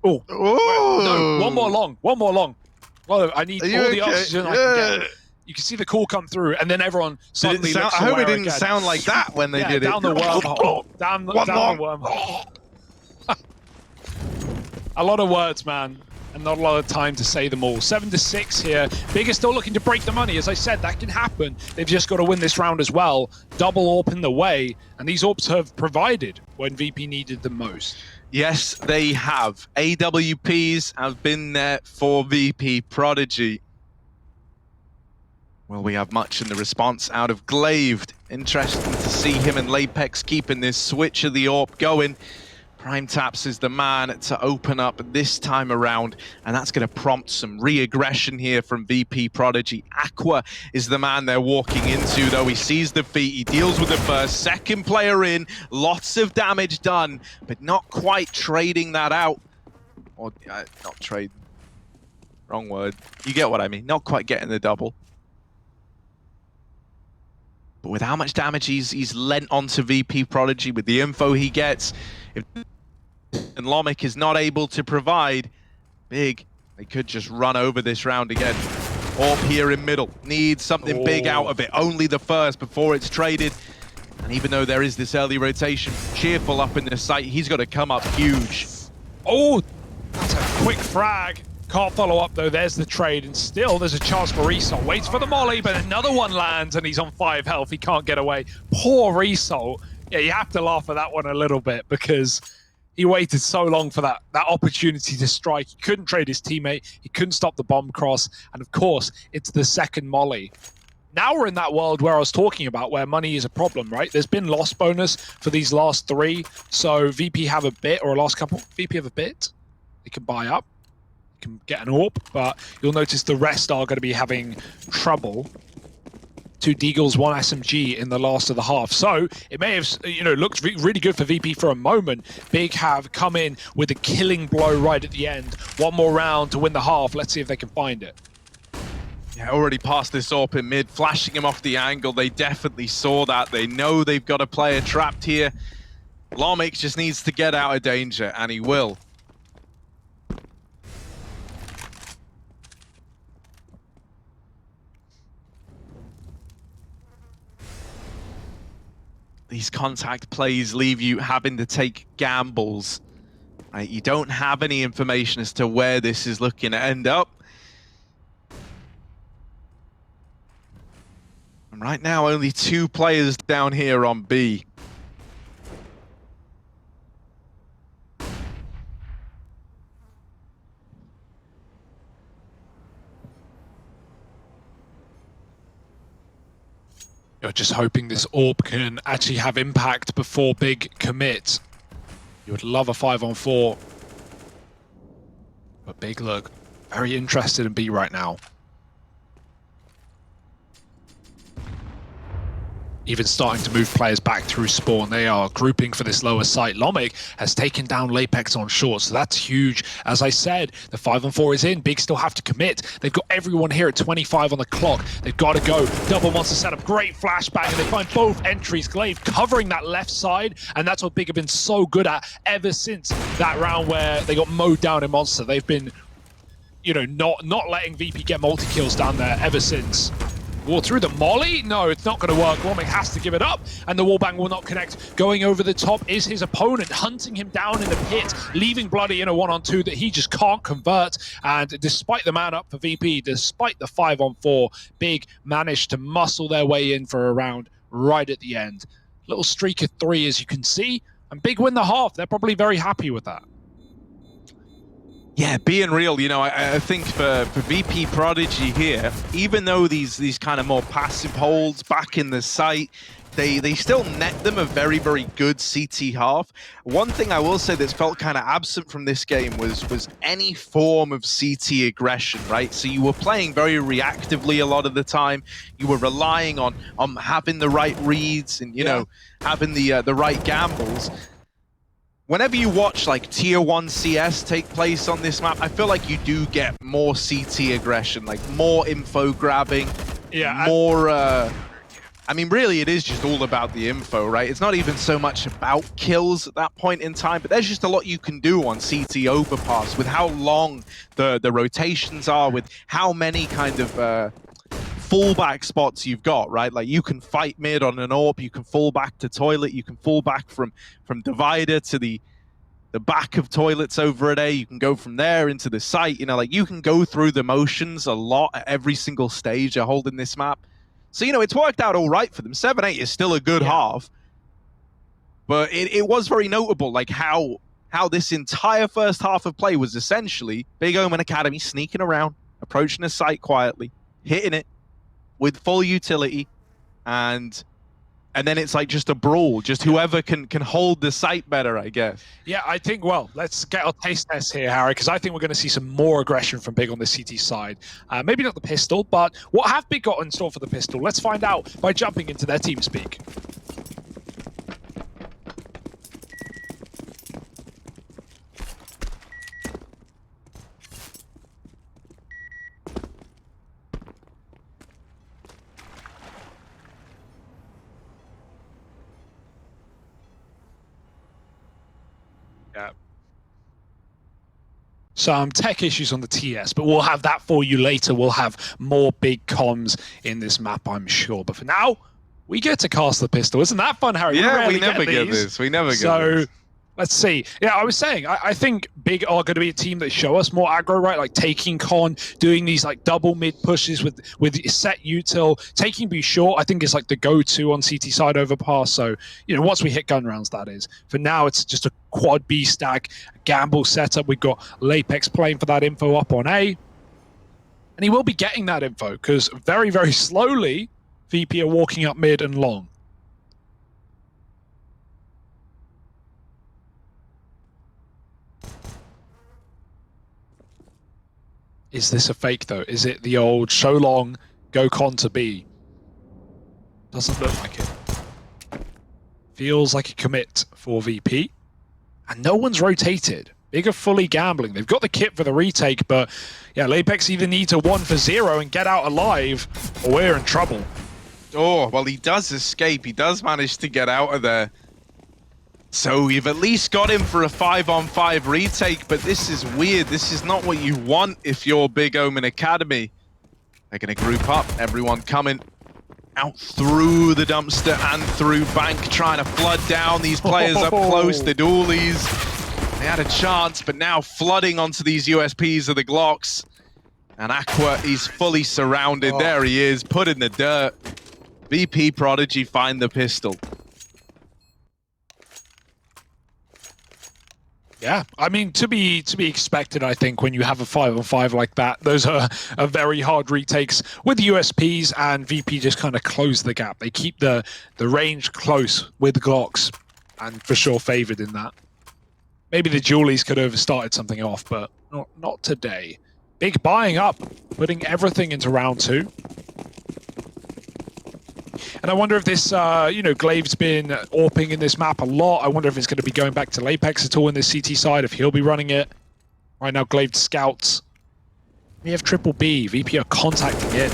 oh, no, one more long. Well, I need all the oxygen I can get. You can see the call come through, and then everyone suddenly looks I hope it didn't again. sound like that when they did down it. The wormhole. down the wormhole. A lot of words, man, and not a lot of time to say them all. 7-6 here. Big is still looking to break the money. As I said, that can happen. They've just got to win this round as well. Double AWP in the way, and these AWPs have provided when VP needed them most. Yes, they have. AWPs have been there for VP.Prodigy. Well, we have much in the response out of Glaved. Interesting to see him and Lapex keeping this switch of the AWP going. Prime Taps is the man to open up this time around, and that's going to prompt some re-aggression here from VP.Prodigy. Aqua is the man they're walking into, though. He sees the feet, he deals with the first, second player in, lots of damage done, but not quite trading that out. Or, not trade, wrong word. You get what I mean, not quite getting the double. But with how much damage he's lent onto VP.Prodigy, with the info he gets, if and Lomic is not able to provide, Big, they could just run over this round again. AWP here in middle, needs something big out of it. Only the first before it's traded. And even though there is this early rotation, Cheerful up in the site, he's got to come up huge. Oh, that's a quick frag. Can't follow up though, there's the trade, and still there's a chance for Result. Waits for the molly, but another one lands and he's on 5 health, he can't get away. Poor Result. Yeah, you have to laugh at that one a little bit because he waited so long for that opportunity to strike. He couldn't trade his teammate, he couldn't stop the bomb cross, and of course, it's the second molly. Now we're in that world where I was talking about, where money is a problem, right? There's been loss bonus for these last 3, so VP have a bit, or a last couple. VP have a bit, they can buy up. Can get an AWP, but you'll notice the rest are going to be having trouble. 2 Deagles, 1 SMG in the last of the half. So it may have, looked really good for VP for a moment. Big have come in with a killing blow right at the end. One more round to win the half. Let's see if they can find it. Yeah, already passed this AWP in mid, flashing him off the angle. They definitely saw that. They know they've got a player trapped here. Lomic just needs to get out of danger, and he will. These contact plays leave you having to take gambles. Right? You don't have any information as to where this is looking to end up. And right now, only 2 players down here on B. You're just hoping this AWP can actually have impact before Big commit. You would love a 5-on-4. But Big look very interested in B right now. Even starting to move players back through spawn. They are grouping for this lower site. Lomic has taken down Lapex on short, so that's huge. As I said, the 5-on-4 is in. Big still have to commit. They've got everyone here at 25 on the clock. They've got to go. Double monster setup, great flashbang, and they find both entries. Glaive covering that left side, and that's what Big have been so good at ever since that round where they got mowed down in monster. They've been, not letting VP get multi-kills down there ever since. Wall through the molly? No, it's not going to work. Lomic has to give it up, and the wallbang will not connect. Going over the top is his opponent, hunting him down in the pit, leaving Bloody in a 1-on-2 that he just can't convert. And despite the man up for VP, despite the 5-on-4, Big managed to muscle their way in for a round right at the end. Little streak of 3, as you can see, And Big win the half. They're probably very happy with that. Yeah, being real, you know, I think for VP.Prodigy here, even though these kind of more passive holds back in the site, they still net them a very, very good CT half. One thing I will say that's felt kind of absent from this game was any form of CT aggression, right? So you were playing very reactively a lot of the time. You were relying on having the right reads and, you know, having the right gambles. Whenever you watch like tier 1 CS take place on this map, I feel like you do get more CT aggression, like more info grabbing, more... I mean, really, it is just all about the info, right? It's not even so much about kills at that point in time, but there's just a lot you can do on CT overpass with how long the rotations are, with how many kind of fallback spots you've got, right? Like you can fight mid on an AWP, you can fall back to toilet, you can fall back from divider to the back of toilets over at A, you can go from there into the site, you know, like you can go through the motions a lot at every single stage you're holding this map. So, you know, it's worked out all right for them. 7-8 is still a good half, but it was very notable, like how this entire first half of play was essentially Big Omen Academy sneaking around, approaching a site quietly, hitting it with full utility, and then it's like just a brawl, just whoever can hold the site better, I guess. Yeah, I think, well, let's get our taste test here, Harry, because I think we're going to see some more aggression from Big on the CT side. Maybe not the pistol, but what have Big got in store for the pistol? Let's find out by jumping into their team speak. Yeah. Some tech issues on the TS, but we'll have that for you later. We'll have more big comms in this map, I'm sure. But for now, we get to cast the pistol. Isn't that fun, Harry? Yeah, we never get this. We never get this. Let's see. Yeah, I was saying, I think Big are going to be a team that show us more aggro, right? Like taking con, doing these like double mid pushes with set util. Taking B short, I think is like the go-to on CT side overpass. So, you know, once we hit gun rounds, that is. For now, it's just a quad B stack, gamble setup. We've got Lapex playing for that info up on A. And he will be getting that info because very, very slowly, VP are walking up mid and long. Is this a fake, though? Is it the old show long, go con to B? Doesn't look like it. Feels like a commit for VP. And no one's rotated. Big are fully gambling. They've got the kit for the retake, but yeah, Lapex either need to 1 for 0 and get out alive, or we're in trouble. Oh, well, he does escape. He does manage to get out of there. So we've at least got him for a 5-on-5 retake, but this is weird. This is not what you want if you're Big Omen Academy. They're going to group up, everyone coming out through the dumpster and through bank, trying to flood down these players up close, the dualies. They had a chance, but now flooding onto these USPs of the Glocks. And Aqua, he's fully surrounded. There he is, put in the dirt. VP.Prodigy find the pistol. Yeah, I mean, to be expected, I think, when you have a 5-on-5 like that. Those are very hard retakes with USPs, and VP just kind of close the gap. They keep the range close with Glocks, and for sure favored in that. Maybe the Julies could have started something off, but not today. Big buying up, putting everything into round 2. And I wonder if this, you know, Glaive's been AWPing in this map a lot. I wonder if it's going to be going back to Lapex at all in this CT side, if he'll be running it. Right now, Glaive scouts. We have triple B. VP are contacting it.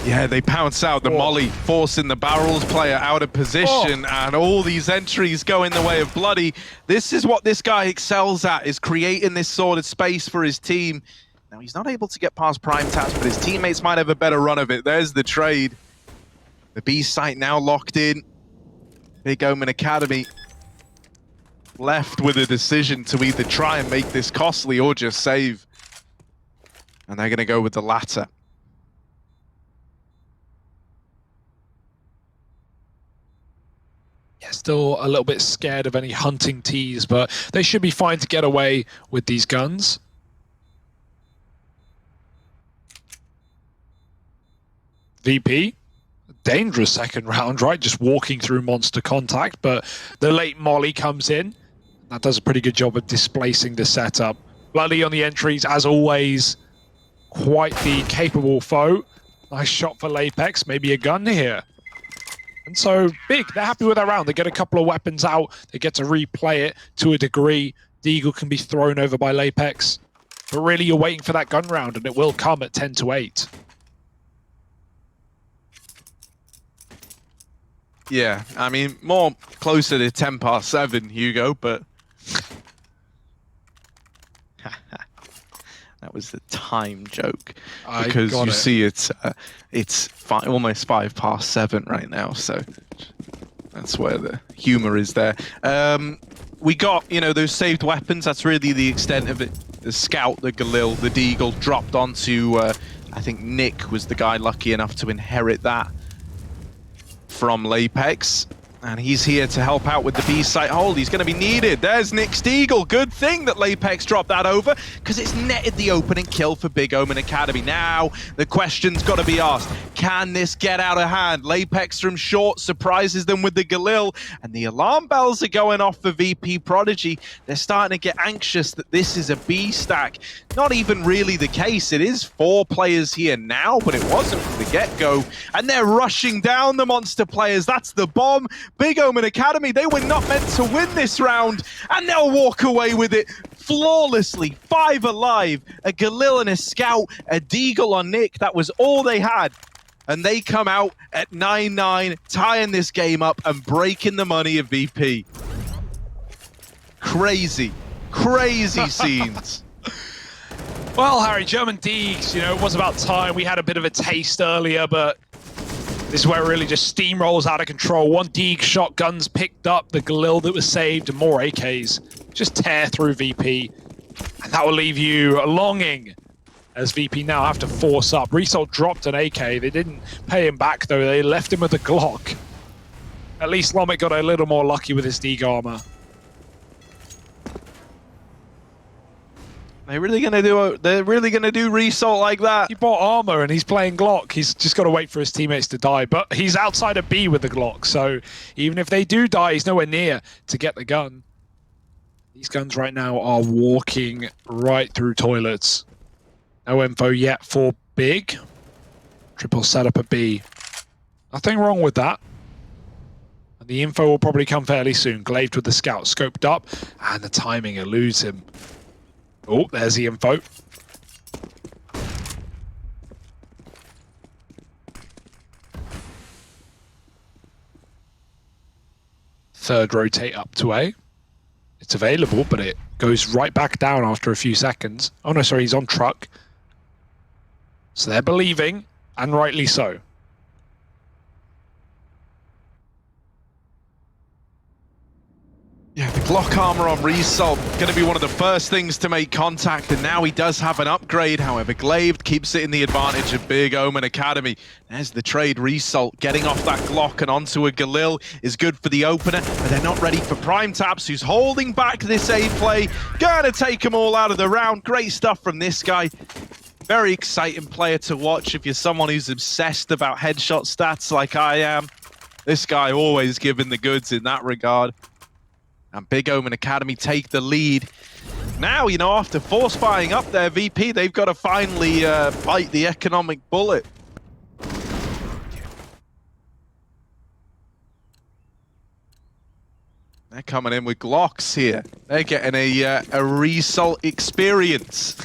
Yeah, they pounce out the molly, forcing the barrels player out of position, and all these entries go in the way of Bloody. This is what this guy excels at, is creating this sort of space for his team. Now, he's not able to get past Prime Taps, but his teammates might have a better run of it. There's the trade. The B site now locked in. Big Omen Academy left with a decision to either try and make this costly or just save. And they're going to go with the latter. Yeah, still a little bit scared of any hunting tees, but they should be fine to get away with these guns. VP, dangerous second round, right? Just walking through monster contact, but the late molly comes in. That does a pretty good job of displacing the setup. Bloody on the entries, as always. Quite the capable foe. Nice shot for Lapex, maybe a gun here. And so, Big, they're happy with that round. They get a couple of weapons out. They get to replay it to a degree. Deagle can be thrown over by Lapex. But really, you're waiting for that gun round, and it will come at 10-8. Yeah, I mean, more closer to 10 past 7, Hugo, but... That was the time joke. Because you see it's almost 5 past 7 right now, so that's where the humor is there. We got, you know, those saved weapons. That's really the extent of it. The Scout, the Galil, the Deagle dropped onto, I think Nick was the guy lucky enough to inherit that from Lapex. And he's here to help out with the B site hold. He's going to be needed. There's Nick's Deagle. Good thing that Lapex dropped that over, because it's netted the opening kill for Big Omen Academy. Now, the question's got to be asked. Can this get out of hand? Lapex from short surprises them with the Galil, and the alarm bells are going off for VP.Prodigy. They're starting to get anxious that this is a B stack. Not even really the case. It is 4 players here now, but it wasn't from the get-go. And they're rushing down the monster players. That's the bomb. Big Omen Academy, they were not meant to win this round, and they'll walk away with it flawlessly. 5 alive, a Galil and a Scout, a Deagle on Nick. That was all they had. And they come out at 9-9, tying this game up and breaking the money of VP. Crazy, crazy scenes. Well, Harry, German Deags, you know, it was about time. We had a bit of a taste earlier, but this is where it really just steamrolls out of control. 1 Deag shotguns picked up, the Galil that was saved, and more AKs. Just tear through VP. And that will leave you longing, as VP now have to force up. Result dropped an AK. They didn't pay him back, though. They left him with a Glock. At least Lomic got a little more lucky with his Deag armor. They're really gonna do Result like that? He bought armor and he's playing Glock. He's just got to wait for his teammates to die. But he's outside of B with the Glock, so even if they do die, he's nowhere near to get the gun. These guns right now are walking right through toilets. No info yet for Big. Triple setup at B. Nothing wrong with that. And the info will probably come fairly soon. Glaive with the Scout scoped up, and the timing eludes him. Oh, there's the info. Third rotate up to A. It's available, but it goes right back down after a few seconds. Oh no, sorry, he's on truck. So they're believing, and rightly so. Yeah, the Glock armor on Result going to be one of the first things to make contact, and now he does have an upgrade. However, Glaive keeps it in the advantage of Big Omen Academy. There's the trade. Result getting off that Glock and onto a Galil is good for the opener, but they're not ready for Prime Taps, who's holding back this A play. Gonna take them all out of the round. Great stuff from this guy. Very exciting player to watch if you're someone who's obsessed about headshot stats like I am. This guy always giving the goods in that regard. And Big Omen Academy take the lead. Now, you know, after force buying up their VP, they've got to finally bite the economic bullet. They're coming in with Glocks here. They're getting a Result experience.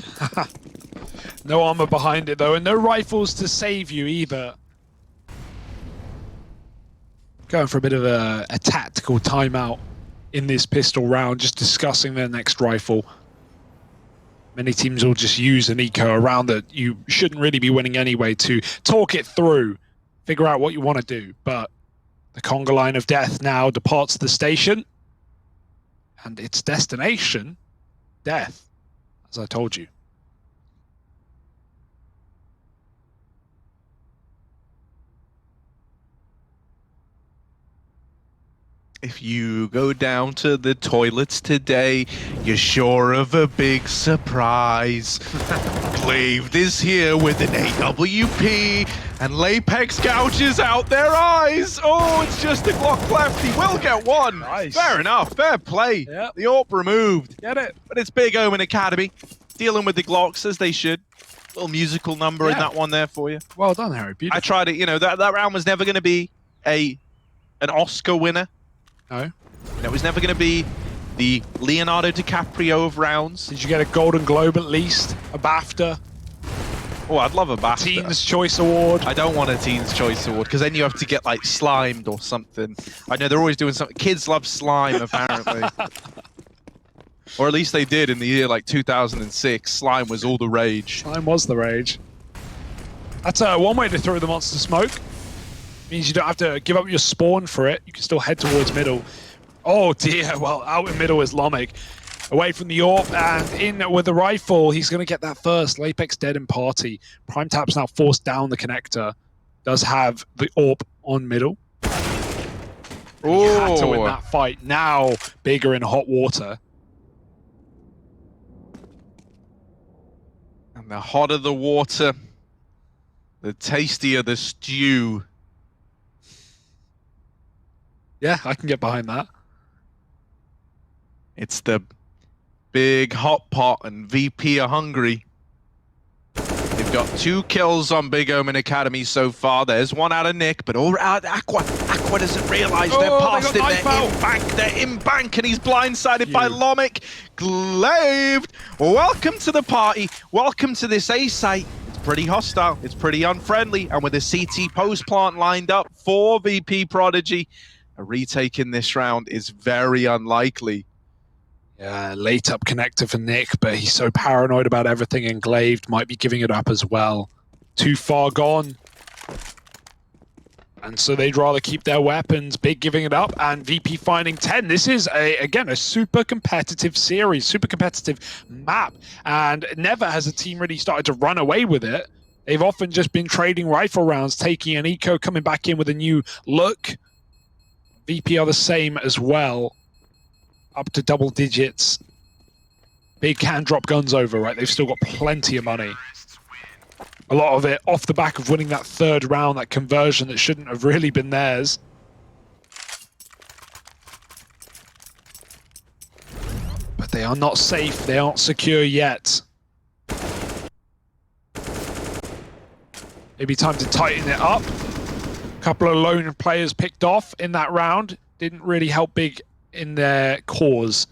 No armor behind it, though, and no rifles to save you either. Going for a bit of a tactical timeout in this pistol round, just discussing their next rifle. Many teams will just use an eco around that you shouldn't really be winning anyway to talk it through, figure out what you want to do. But the conga line of death now departs the station, and its destination, death, as I told you. If you go down to the toilets today, you're sure of a big surprise. Glaive is here with an AWP, and Lapex gouges out their eyes. Oh, it's just a Glock left. He will get one. Nice. Fair enough. Fair play. Yep. The AWP removed. Get it? But it's Big Omen Academy dealing with the Glocks as they should. Little musical number in that one there for you. Well done, Harry. Beautiful. I tried it. You know, that round was never going to be an Oscar winner. No. And it was never going to be the Leonardo DiCaprio of rounds. Did you get a Golden Globe at least? A BAFTA? Oh, I'd love a BAFTA. Teen's Choice Award? I don't want a Teen's Choice Award because then you have to get like slimed or something. I know they're always doing something. Kids love slime apparently. Or at least they did in the year like 2006. Slime was all the rage. Slime was the rage. That's one way to throw the monster smoke. Means you don't have to give up your spawn for it. You can still head towards middle. Oh dear, well, out in middle is Lomic. Away from the AWP and in with the rifle. He's going to get that first. Lapex dead in party. Prime Tap's now forced down the connector. Does have the AWP on middle. He had to win that fight. Now bigger in hot water. And the hotter the water, the tastier the stew. Yeah, I can get behind that. It's the big hot pot and VP are hungry. They've got 2 kills on Big Omen Academy so far. There's one out of Nick, but all out Aqua doesn't realise they're past him. They're in bank. They're in bank, and he's blindsided by Lomic. Glaive, welcome to the party. Welcome to this A site. It's pretty hostile. It's pretty unfriendly, and with a CT post plant lined up for VP.Prodigy, a retake in this round is very unlikely. Yeah, late up connector for Nick, but he's so paranoid about everything, and Glaive might be giving it up as well. Too far gone. And so they'd rather keep their weapons. Big giving it up, and VP finding 10. This is, again, a super competitive series, super competitive map, and never has a team really started to run away with it. They've often just been trading rifle rounds, taking an eco, coming back in with a new look. VP are the same as well, up to double digits. Big can drop guns over, right? They've still got plenty of money. A lot of it off the back of winning that third round, that conversion that shouldn't have really been theirs. But they are not safe, they aren't secure yet. Maybe time to tighten it up. Couple of lone players picked off in that round. Didn't really help Big in their cause.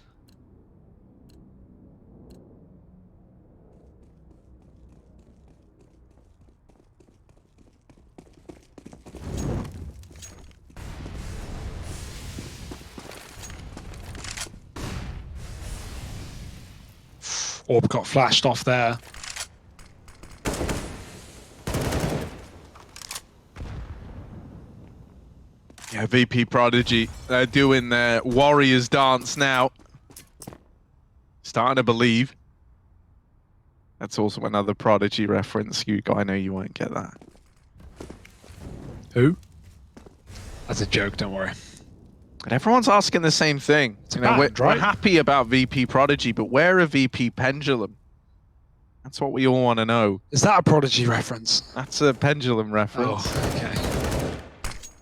Orb got flashed off there. Yeah, VP.Prodigy, they're doing their Warriors dance now. Starting to believe. That's also another Prodigy reference. I know you won't get that. Who? That's a joke, don't worry. And everyone's asking the same thing. You know, we're happy about VP.Prodigy, but where are VP Pendulum? That's what we all want to know. Is that a Prodigy reference? That's a Pendulum reference. Oh, okay.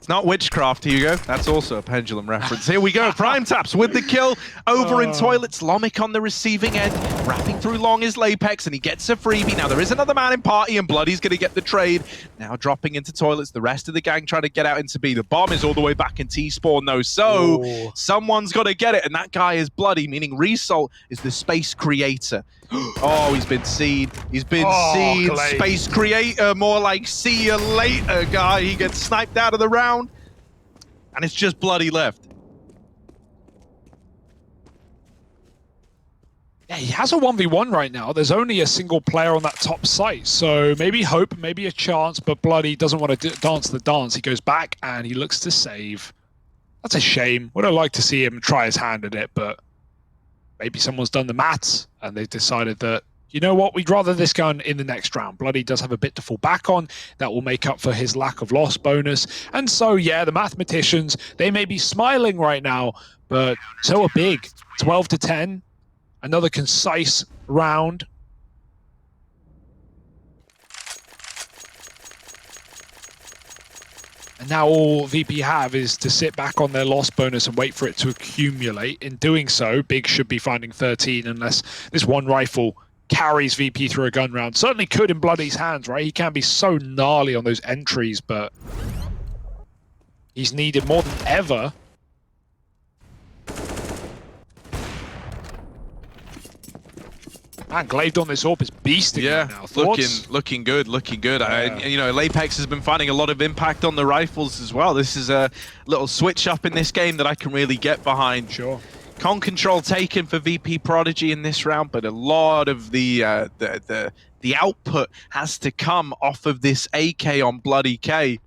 Not Witchcraft, Hugo. That's also a Pendulum reference. Here we go. Prime Taps with the kill. Over in toilets. Lomic on the receiving end. Wrapping through long is Lapex, and he gets a freebie. Now there is another man in party, and Bloody's going to get the trade. Now dropping into toilets. The rest of the gang trying to get out into B. The bomb is all the way back in T-spawn, though. So someone's got to get it, and that guy is Bloody, meaning Result is the space creator. Oh, he's been seen. He's been seen. Glaive. Space creator, more like see you later guy. He gets sniped out of the round. And it's just Bloody left. Yeah, he has a 1v1 right now. There's only a single player on that top site. So maybe hope, maybe a chance, but Bloody doesn't want to dance the dance. He goes back and he looks to save. That's a shame. Would have liked to see him try his hand at it, but maybe someone's done the maths and they've decided that You know what? We'd rather this gun in the next round. Bloody does have a bit to fall back on. That will make up for his lack of loss bonus. And so, yeah, the mathematicians, they may be smiling right now, but so are Big. 12-10. Another concise round. And now all VP have is to sit back on their loss bonus and wait for it to accumulate. In doing so, Big should be finding 13 unless this one rifle carries VP through a gun round. Certainly could in Bloody's hands, right? He can be so gnarly on those entries, but he's needed more than ever. Man, Glaive on this AWP is beasting right now. Thoughts? looking good. Yeah. You know, Apex has been finding a lot of impact on the rifles as well. This is a little switch up in this game that I can really get behind. Sure. Con control taken for VP.Prodigy in this round, but a lot of the output has to come off of this AK on Bloody K.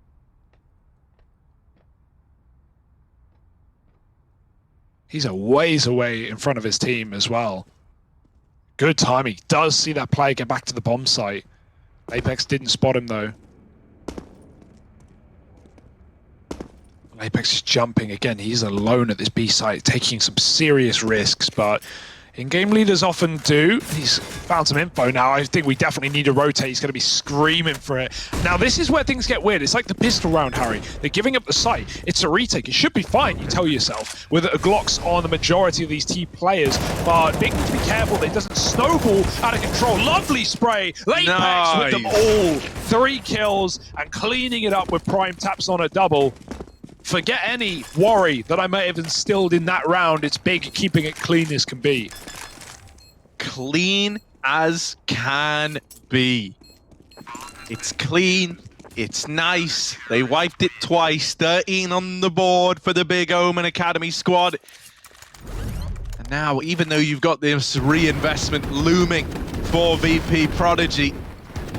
He's a ways away in front of his team as well. Good timing. Does see that player get back to the bomb site. Apex didn't spot him though. Apex is jumping again. He's alone at this B site, taking some serious risks, but in-game leaders often do. He's found some info now. I think we definitely need to rotate. He's going to be screaming for it. Now, this is where things get weird. It's like the pistol round, Harry. They're giving up the site. It's a retake. It should be fine, you tell yourself, with a Glocks on the majority of these T players. But Big needs to be careful that it doesn't snowball out of control. Lovely spray. Apex with them all. 3 kills and cleaning it up with prime taps on a double. Forget any worry that I may have instilled in that round. It's Big keeping it clean as can be. Clean as can be. It's clean. It's nice. They wiped it twice. 13 on the board for the Big Omen Academy squad. And now, even though you've got this reinvestment looming for VP.Prodigy,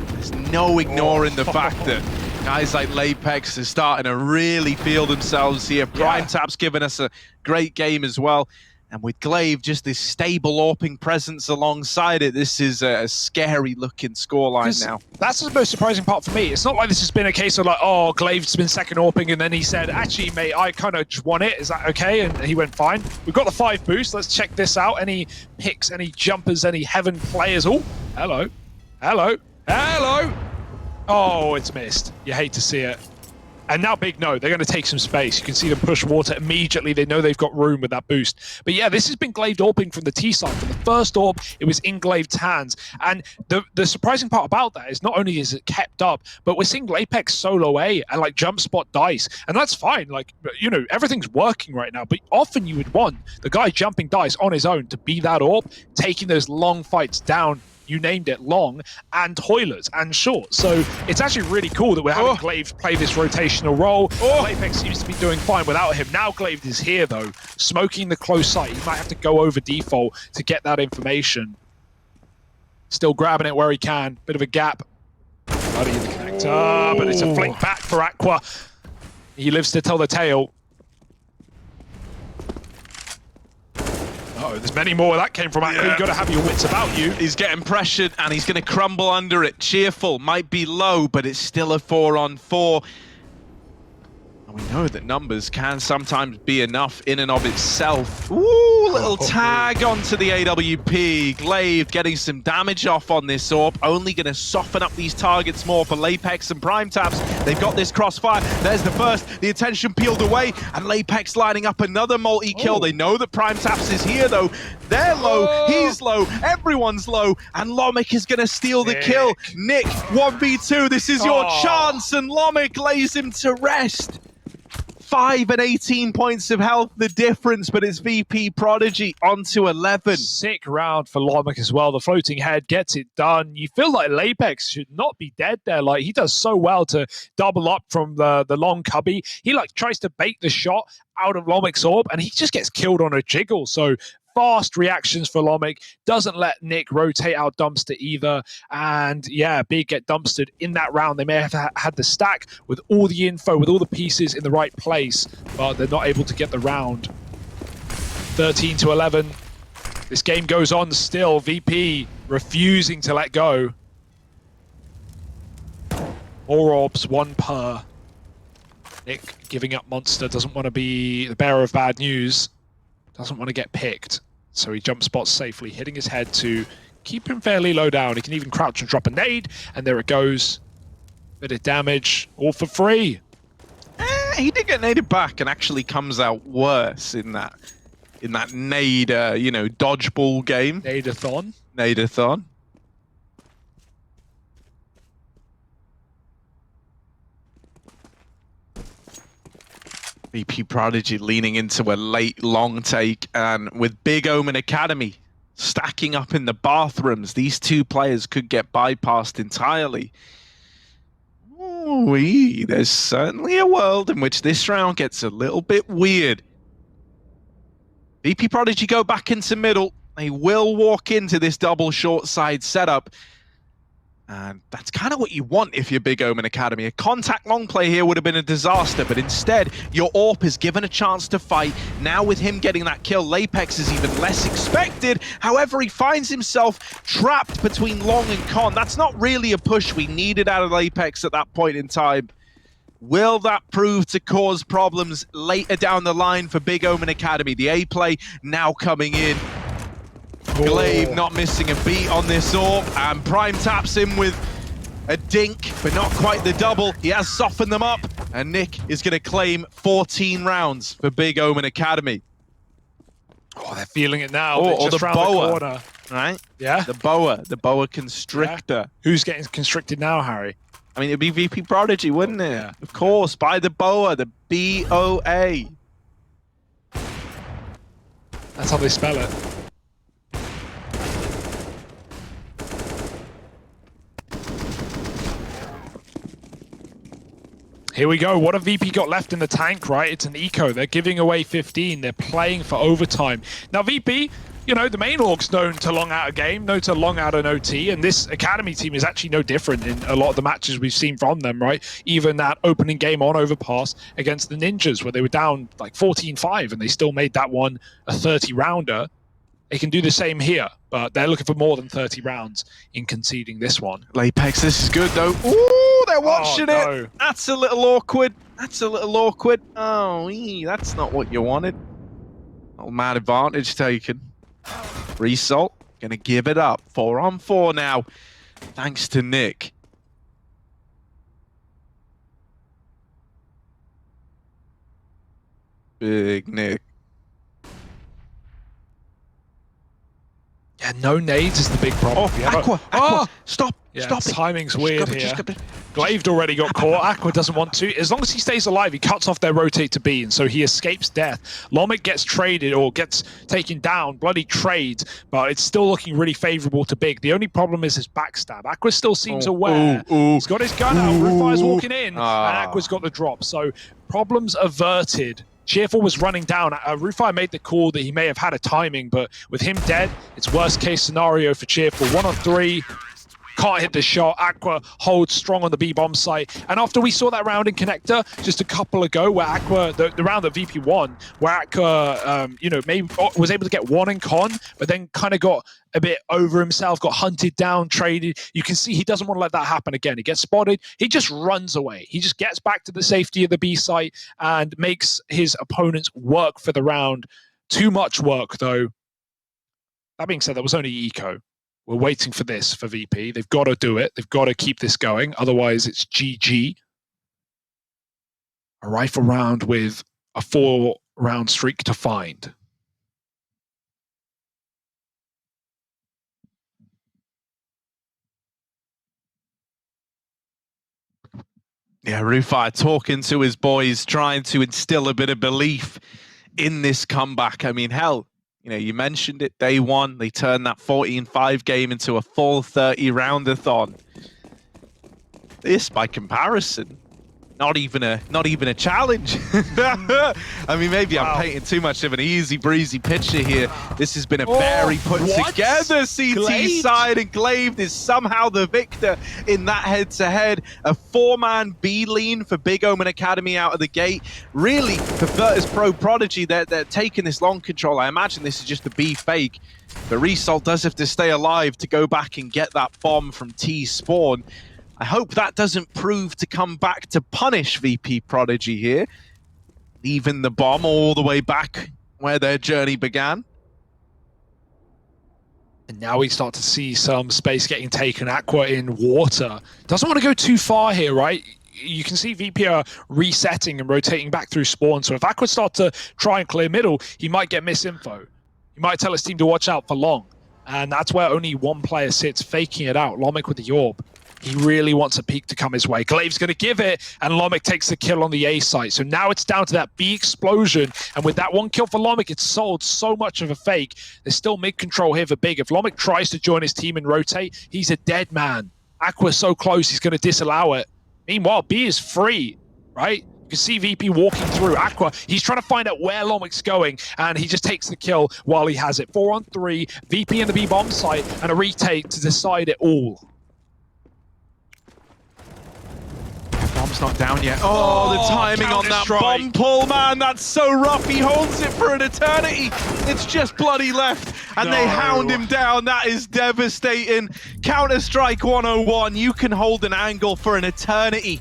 there's no ignoring the fact that guys like Apex are starting to really feel themselves here. Prime Tap's given us a great game as well. And with Glaive, just this stable AWPing presence alongside it, this is a scary looking scoreline now. That's the most surprising part for me. It's not like this has been a case of like, oh, Glaive's been second AWPing and then he said, actually, mate, I kind of just won it. Is that okay? And he went, fine. We've got the 5 boost. Let's check this out. Any picks, any jumpers, any heaven players? Oh, hello. Hello. Hello. Oh, it's missed. You hate to see it. And now Big know they're going to take some space. You can see them push water immediately. They know they've got room with that boost. But yeah, this has been Glaive AWPing from the T side. From the first AWP, it was in Glaive's hands. And the surprising part about that is not only is it kept up, but we're seeing Apex solo A and like jump spot dice. And that's fine. Like, you know, everything's working right now. But often you would want the guy jumping dice on his own to be that AWP, taking those long fights down. You named it, long and toilers and short. So it's actually really cool that we're having Glaive play this rotational role. Apex seems to be doing fine without him. Now Glaive is here though, smoking the close sight. He might have to go over default to get that information. Still grabbing it where he can. Bit of a gap. Bloody in the connector, but it's a flick back for Aqua. He lives to tell the tale. Uh-oh, there's many more where that came from. Aqua. You've got to have your wits about you. He's getting pressured and he's going to crumble under it. Cheerful, might be low, but it's still a 4-on-4. And we know that numbers can sometimes be enough in and of itself. Ooh, little tag onto the AWP. Glaive getting some damage off on this AWP. Only going to soften up these targets more for Apex and Prime Taps. They've got this crossfire. There's the first. The attention peeled away. And Apex lining up another multi-kill. They know that Prime Taps is here, though. They're low. He's low. Everyone's low. And Lomic is going to steal the kill. Nick, 1v2. This is your chance. And Lomic lays him to rest. 5 and 18 points of health, the difference, but it's VP.Prodigy onto 11. Sick round for Lomic as well. The floating head gets it done. You feel like Apex should not be dead there. Like, he does so well to double up from the long cubby. He like tries to bait the shot out of Lomic's AWP, and he just gets killed on a jiggle. So fast reactions for Lomic. Doesn't let Nick rotate out dumpster either. And yeah, Big get dumpstered in that round. They may have had the stack with all the info, with all the pieces in the right place, but they're not able to get the round. 13-11. This game goes on still. VP refusing to let go. 4 orbs, 1 per. Nick giving up Monster, doesn't want to be the bearer of bad news. Doesn't want to get picked. So he jump spots safely, hitting his head to keep him fairly low down. He can even crouch and drop a nade, and there it goes. Bit of damage, all for free. He did get naded back and actually comes out worse in that nade, you know, dodgeball game. Nadathon. Nadathon. VP.Prodigy leaning into a late long take, and with Big Omen Academy stacking up in the bathrooms, these two players could get bypassed entirely. Ooh-wee, there's certainly a world in which this round gets a little bit weird. VP.Prodigy go back into middle. They will walk into this double short side setup. And that's kind of what you want if you're Big Omen Academy. A contact long play here would have been a disaster, but instead, your AWP is given a chance to fight. Now with him getting that kill, Lapex is even less expected. However, he finds himself trapped between long and con. That's not really a push we needed out of Lapex at that point in time. Will that prove to cause problems later down the line for Big Omen Academy? The A play now coming in. Glaive not missing a beat on this AWP, and Prime taps him with a dink, but not quite the double. He has softened them up, and Nick is going to claim 14 rounds for Big Omen Academy. Oh, they're feeling it now. Or just the round boa, the corner. right? Yeah. The boa constrictor. Yeah. Who's getting constricted now, Harry? I mean, it'd be VP.Prodigy, wouldn't it? Yeah. Of course, by the boa, the BOA. That's how they spell it. Here we go. What have VP got left in the tank, right? It's an eco. They're giving away 15. They're playing for overtime. Now, VP, you know, the main org's known to long out a game, known to long out an OT, and this Academy team is actually no different in a lot of the matches we've seen from them, right? Even that opening game on Overpass against the Ninjas, where they were down like 14-5, and they still made that one a 30-rounder. They can do the same here, but they're looking for more than 30 rounds in conceding this one. Lapex, this is good though. Ooh, they're watching no. it. That's a little awkward. That's a little awkward. Oh, that's not what you wanted. Oh, mad advantage taken. Result, gonna give it up. 4-on-4 now, thanks to Nick. Big Nick. Yeah, no nades is the big problem. Oh, Aqua, stop, yeah, stop it. timing's weird here. Glaive already got caught. Aqua doesn't want to. As long as he stays alive, he cuts off their rotate to B, and so he escapes death. Lomic gets traded or gets taken down. Bloody trades, but it's still looking really favorable to Big. The only problem is his backstab. Aqua still seems aware. He's got his gun out. Rufire's walking in, and Aqua's got the drop. So problems averted. Cheerful was running down. Rufire made the call that he may have had a timing, but with him dead, it's worst case scenario for Cheerful. 1-on-3, can't hit the shot. Aqua holds strong on the B-bomb site. And after we saw that round in Connector just a couple ago, where Aqua, the round that VP won, where Aqua, you know, maybe was able to get one in con, but then kind of got a bit over himself, got hunted down, traded. You can see he doesn't want to let that happen again. He gets spotted. He just runs away. He just gets back to the safety of the B site and makes his opponents work for the round. Too much work, though. That being said, that was only eco. We're waiting for this for VP. They've got to do it. They've got to keep this going. Otherwise, it's GG. A rifle round with a 4-round streak to find. Yeah, Rufire talking to his boys, trying to instill a bit of belief in this comeback. I mean, hell, you know, you mentioned it, day one, they turned that 14-5 game into a full 30-roundathon. This, by comparison, not even a challenge. I mean, maybe I'm painting too much of an easy breezy picture here. This has been a very put together CT Glaive? side, and Glaive is somehow the victor in that head-to-head. A 4-man B lean for Big Omen Academy out of the gate. Really, for VP.Prodigy, they're taking this long control. I imagine this is just a B fake, but Result does have to stay alive to go back and get that bomb from T spawn. I hope that doesn't prove to come back to punish VP.Prodigy here, leaving the bomb all the way back where their journey began. And now we start to see some space getting taken. Aqua in water. Doesn't want to go too far here, right? You can see VP are resetting and rotating back through spawn. So if Aqua starts to try and clear middle, he might get misinfo. He might tell his team to watch out for long. And that's where only one player sits, faking it out. Lomic with the Yorb. He really wants a peek to come his way. Glaive's going to give it, and Lomic takes the kill on the A site. So now it's down to that B explosion. And with that one kill for Lomic, it's sold so much of a fake. There's still mid-control here for Big. If Lomic tries to join his team and rotate, he's a dead man. Aqua's so close, he's going to disallow it. Meanwhile, B is free, right? You can see VP walking through. Aqua, he's trying to find out where Lomic's going, and he just takes the kill while he has it. 4-on-3, VP in the B bomb site, and a retake to decide it all. Bomb's not down yet. Oh, the timing on that bomb pull, man. That's so rough. He holds it for an eternity. It's just bloody left. And they hound him down. That is devastating. Counter-Strike 101. You can hold an angle for an eternity.